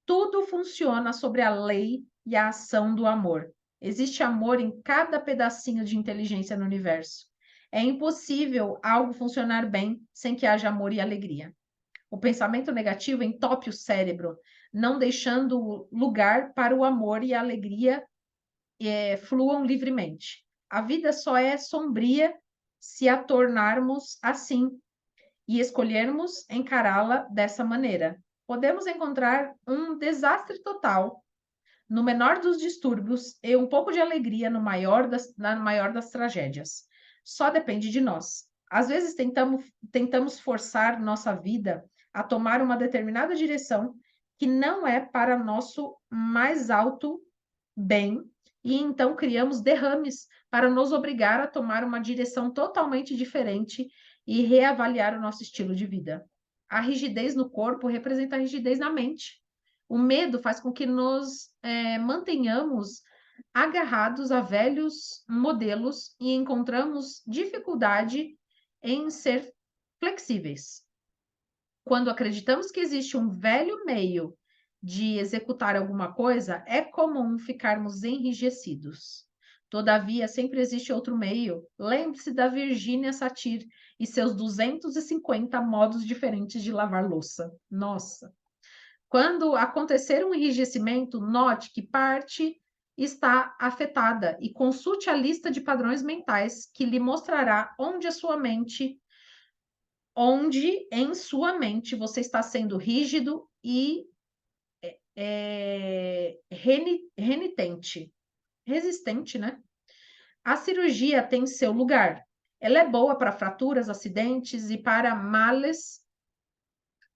Tudo funciona sobre a lei e a ação do amor. Existe amor em cada pedacinho de inteligência no universo. É impossível algo funcionar bem sem que haja amor e alegria. O pensamento negativo entope o cérebro, não deixando lugar para o amor e a alegria fluam livremente. A vida só é sombria se a tornarmos assim e escolhermos encará-la dessa maneira. Podemos encontrar um desastre total no menor dos distúrbios e um pouco de alegria na maior das tragédias. Só depende de nós. Às vezes tentamos forçar nossa vida a tomar uma determinada direção que não é para nosso mais alto bem, e então criamos derrames para nos obrigar a tomar uma direção totalmente diferente e reavaliar o nosso estilo de vida. A rigidez no corpo representa a rigidez na mente. O medo faz com que nos mantenhamos agarrados a velhos modelos e encontramos dificuldade em ser flexíveis. Quando acreditamos que existe um velho meio de executar alguma coisa, é comum ficarmos enrijecidos. Todavia, sempre existe outro meio. Lembre-se da Virginia Satir e seus 250 modos diferentes de lavar louça. Nossa! Quando acontecer um enrijecimento, note que parte está afetada e consulte a lista de padrões mentais que lhe mostrará onde em sua mente você está sendo rígido e renitente, resistente, né? A cirurgia tem seu lugar. Ela é boa para fraturas, acidentes e para males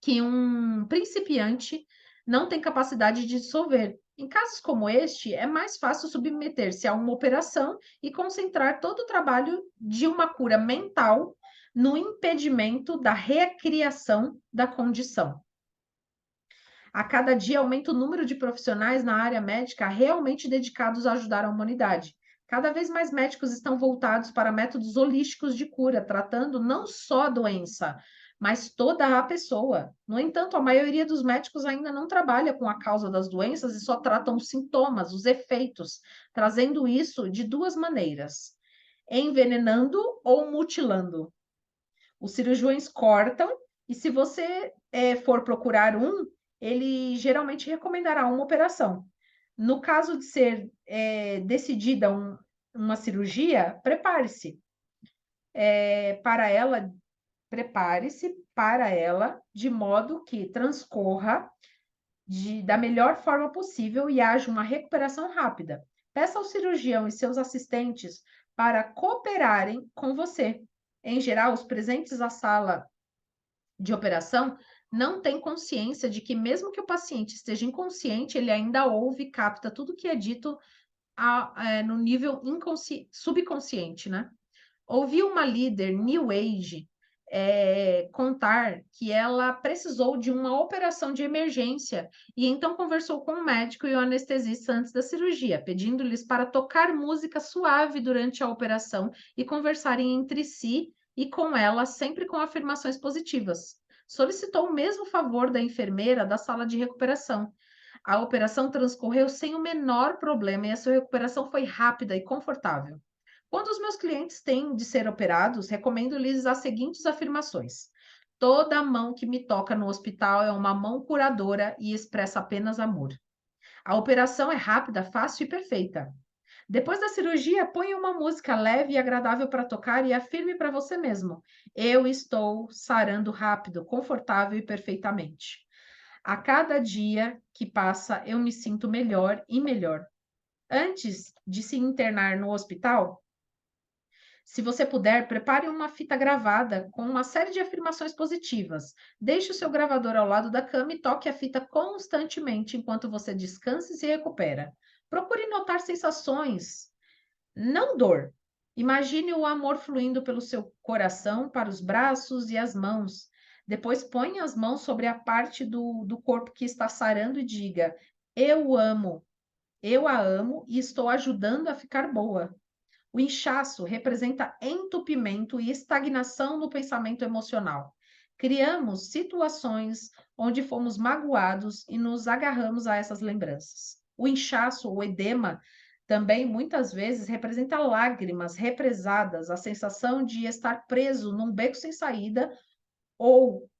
que um principiante não tem capacidade de dissolver. Em casos como este, é mais fácil submeter-se a uma operação e concentrar todo o trabalho de uma cura mental no impedimento da recriação da condição. A cada dia aumenta o número de profissionais na área médica realmente dedicados a ajudar a humanidade. Cada vez mais médicos estão voltados para métodos holísticos de cura, tratando não só a doença, mas toda a pessoa. No entanto, a maioria dos médicos ainda não trabalha com a causa das doenças e só tratam os sintomas, os efeitos, trazendo isso de duas maneiras: envenenando ou mutilando. Os cirurgiões cortam, e se você for procurar ele geralmente recomendará uma operação. No caso de ser decidida uma cirurgia, para ela, prepare-se para ela de modo que transcorra da melhor forma possível e haja uma recuperação rápida. Peça ao cirurgião e seus assistentes para cooperarem com você. Em geral, os presentes à sala de operação não têm consciência de que, mesmo que o paciente esteja inconsciente, ele ainda ouve e capta tudo que é dito no nível subconsciente, né? Ouvi uma líder New Age contar que ela precisou de uma operação de emergência e então conversou com o médico e o anestesista antes da cirurgia, pedindo-lhes para tocar música suave durante a operação e conversarem entre si e com ela, sempre com afirmações positivas. Solicitou o mesmo favor da enfermeira da sala de recuperação. A operação transcorreu sem o menor problema e a sua recuperação foi rápida e confortável. Quando os meus clientes têm de ser operados, recomendo-lhes as seguintes afirmações: toda mão que me toca no hospital é uma mão curadora e expressa apenas amor. A operação é rápida, fácil e perfeita. Depois da cirurgia, ponha uma música leve e agradável para tocar e afirme para você mesmo: eu estou sarando rápido, confortável e perfeitamente. A cada dia que passa, eu me sinto melhor e melhor. Antes de se internar no hospital, se você puder, prepare uma fita gravada com uma série de afirmações positivas. Deixe o seu gravador ao lado da cama e toque a fita constantemente enquanto você descansa e se recupera. Procure notar sensações, não dor. Imagine o amor fluindo pelo seu coração para os braços e as mãos. Depois ponha as mãos sobre a parte do corpo que está sarando e diga: eu amo, eu a amo e estou ajudando a ficar boa. O inchaço representa entupimento e estagnação no pensamento emocional. Criamos situações onde fomos magoados e nos agarramos a essas lembranças. O inchaço, o edema, também muitas vezes representa lágrimas represadas, a sensação de estar preso num beco sem saída ou,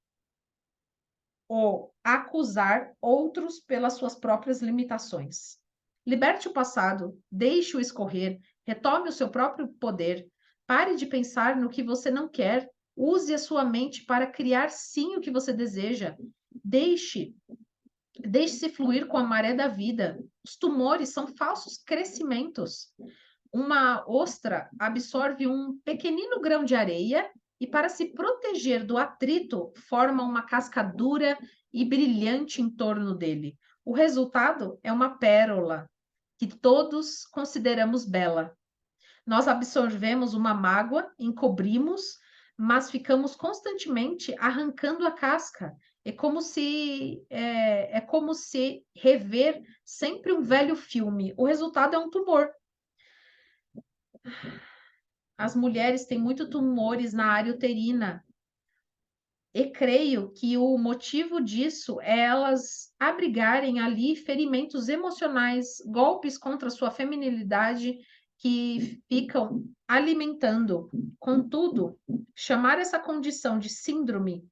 ou acusar outros pelas suas próprias limitações. Liberte o passado, deixe-o escorrer, retome o seu próprio poder, pare de pensar no que você não quer, use a sua mente para criar sim o que você deseja. Deixe-se fluir com a maré da vida. Os tumores são falsos crescimentos. Uma ostra absorve um pequenino grão de areia e, para se proteger do atrito, forma uma casca dura e brilhante em torno dele. O resultado é uma pérola que todos consideramos bela. Nós absorvemos uma mágoa, encobrimos, mas ficamos constantemente arrancando a casca. É como se rever sempre um velho filme. O resultado é um tumor. As mulheres têm muito tumores na área uterina. E creio que o motivo disso é elas abrigarem ali ferimentos emocionais, golpes contra sua feminilidade que ficam alimentando. Contudo, chamar essa condição de síndrome,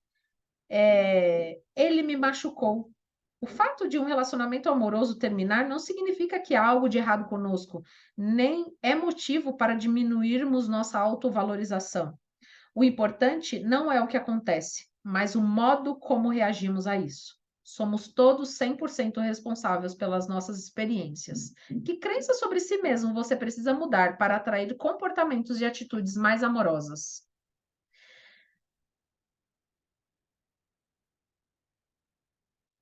ele me machucou. O fato de um relacionamento amoroso terminar não significa que há algo de errado conosco, nem é motivo para diminuirmos nossa autovalorização. O importante não é o que acontece, mas o modo como reagimos a isso. Somos todos 100% responsáveis pelas nossas experiências. Que crença sobre si mesmo você precisa mudar para atrair comportamentos e atitudes mais amorosas?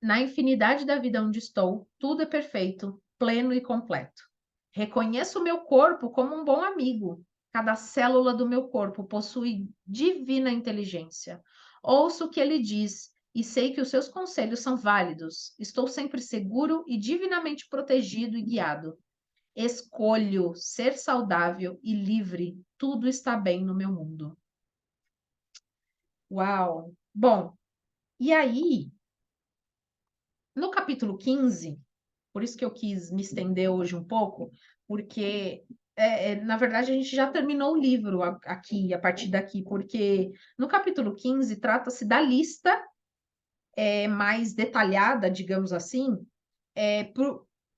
Na infinidade da vida onde estou, tudo é perfeito, pleno e completo. Reconheço o meu corpo como um bom amigo. Cada célula do meu corpo possui divina inteligência. Ouço o que ele diz e sei que os seus conselhos são válidos. Estou sempre seguro e divinamente protegido e guiado. Escolho ser saudável e livre. Tudo está bem no meu mundo. Uau! Bom, e aí, no capítulo 15, por isso que eu quis me estender hoje um pouco, porque, na verdade, a gente já terminou o livro aqui, a partir daqui, porque no capítulo 15 trata-se da lista mais detalhada, digamos assim,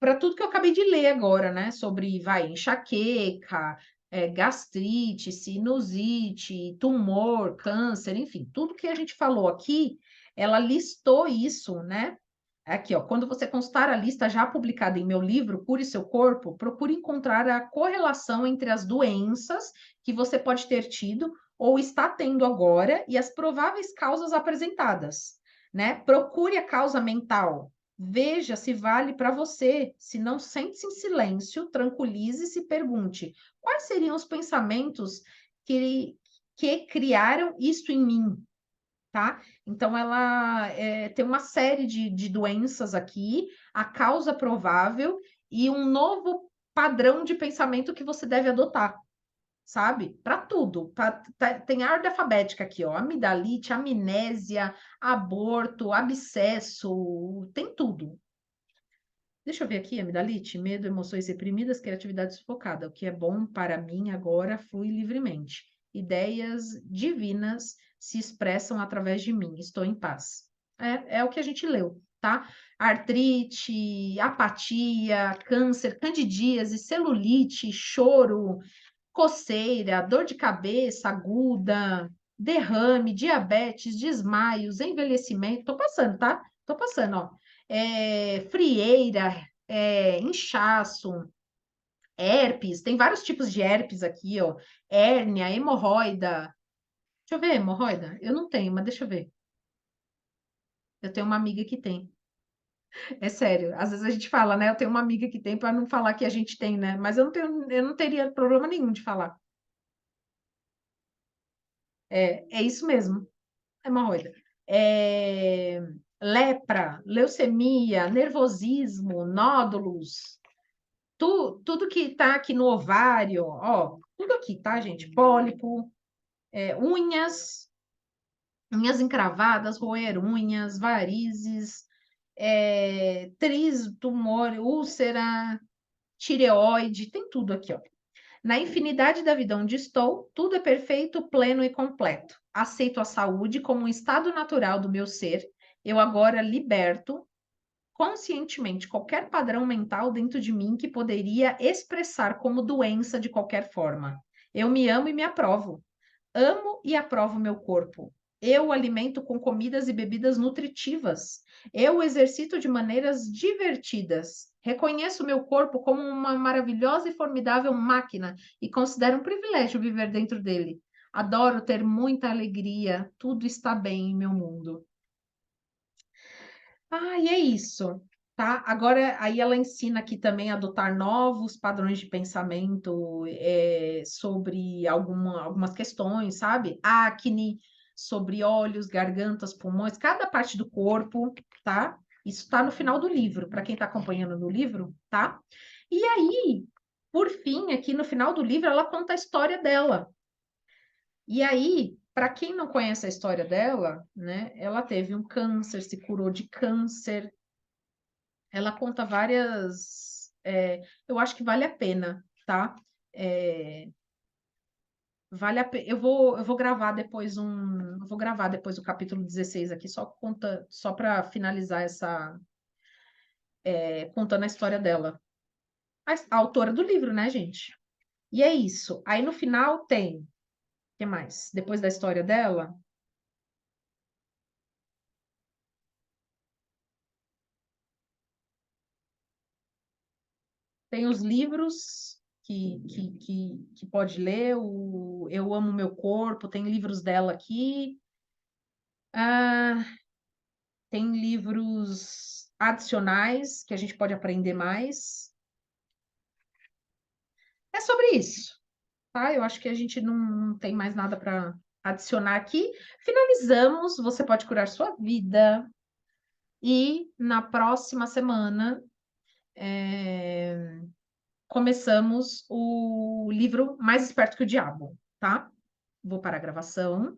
para tudo que eu acabei de ler agora, né? Sobre, vai, enxaqueca, gastrite, sinusite, tumor, câncer, enfim, tudo que a gente falou aqui, ela listou isso, né? Aqui, ó, quando você consultar a lista já publicada em meu livro, Cure Seu Corpo, procure encontrar a correlação entre as doenças que você pode ter tido ou está tendo agora e as prováveis causas apresentadas, né? Procure a causa mental, veja se vale para você. Se não, sente-se em silêncio, tranquilize-se e pergunte: quais seriam os pensamentos que criaram isto em mim? Tá? Então, ela tem uma série de doenças aqui, a causa provável e um novo padrão de pensamento que você deve adotar, sabe? Para tudo. Tem a ordem alfabética aqui, ó: amidalite, amnésia, aborto, abscesso, tem tudo. Deixa eu ver aqui, amidalite, medo, emoções reprimidas, criatividade sufocada. O que é bom para mim agora flui livremente. Ideias divinas se expressam através de mim. Estou em paz. É o que a gente leu, tá? Artrite, apatia, câncer, candidíase, celulite, choro, coceira, dor de cabeça aguda, derrame, diabetes, desmaios, envelhecimento. Tô passando, tá? Tô passando, ó. Frieira, inchaço, herpes. Tem vários tipos de herpes aqui, ó. Hérnia, hemorroida. Deixa eu ver, hemorroida? Eu não tenho, mas deixa eu ver. Eu tenho uma amiga que tem. É sério. Às vezes a gente fala, né? Eu tenho uma amiga que tem para não falar que a gente tem, né? Mas eu não teria problema nenhum de falar. É isso mesmo. Hemorroida. É, lepra, leucemia, nervosismo, nódulos, tudo que tá aqui no ovário, ó, tudo aqui, tá, gente? Pólipo, unhas encravadas, roer unhas, varizes, tumor, úlcera, tireoide, tem tudo aqui, ó. Na infinidade da vida onde estou, tudo é perfeito, pleno e completo. Aceito a saúde como um estado natural do meu ser. Eu agora liberto conscientemente qualquer padrão mental dentro de mim que poderia expressar como doença de qualquer forma. Eu me amo e me aprovo. Amo e aprovo meu corpo. Eu o alimento com comidas e bebidas nutritivas. Eu o exercito de maneiras divertidas. Reconheço meu corpo como uma maravilhosa e formidável máquina e considero um privilégio viver dentro dele. Adoro ter muita alegria. Tudo está bem em meu mundo. E é isso, tá? Agora, aí ela ensina aqui também a adotar novos padrões de pensamento sobre algumas questões, sabe? Acne, sobre olhos, gargantas, pulmões, cada parte do corpo, tá? Isso está no final do livro, para quem está acompanhando no livro, tá? E aí, por fim, aqui no final do livro, ela conta a história dela. E aí, para quem não conhece a história dela, né? Ela teve um câncer, se curou de câncer. Ela conta várias. Eu acho que vale a pena, tá? É, vale a pena. Eu vou gravar depois eu vou gravar depois o capítulo 16 aqui, só para finalizar contando a história dela. A autora do livro, né, gente? E é isso. Aí no final tem. O que mais? Depois da história dela, tem os livros que pode ler, o Eu Amo Meu Corpo, tem livros dela aqui. Ah, tem livros adicionais que a gente pode aprender mais. É sobre isso, tá? Eu acho que a gente não tem mais nada para adicionar aqui. Finalizamos, você pode curar sua vida. E na próxima semana, começamos o livro Mais Esperto que o Diabo, tá? Vou parar a gravação.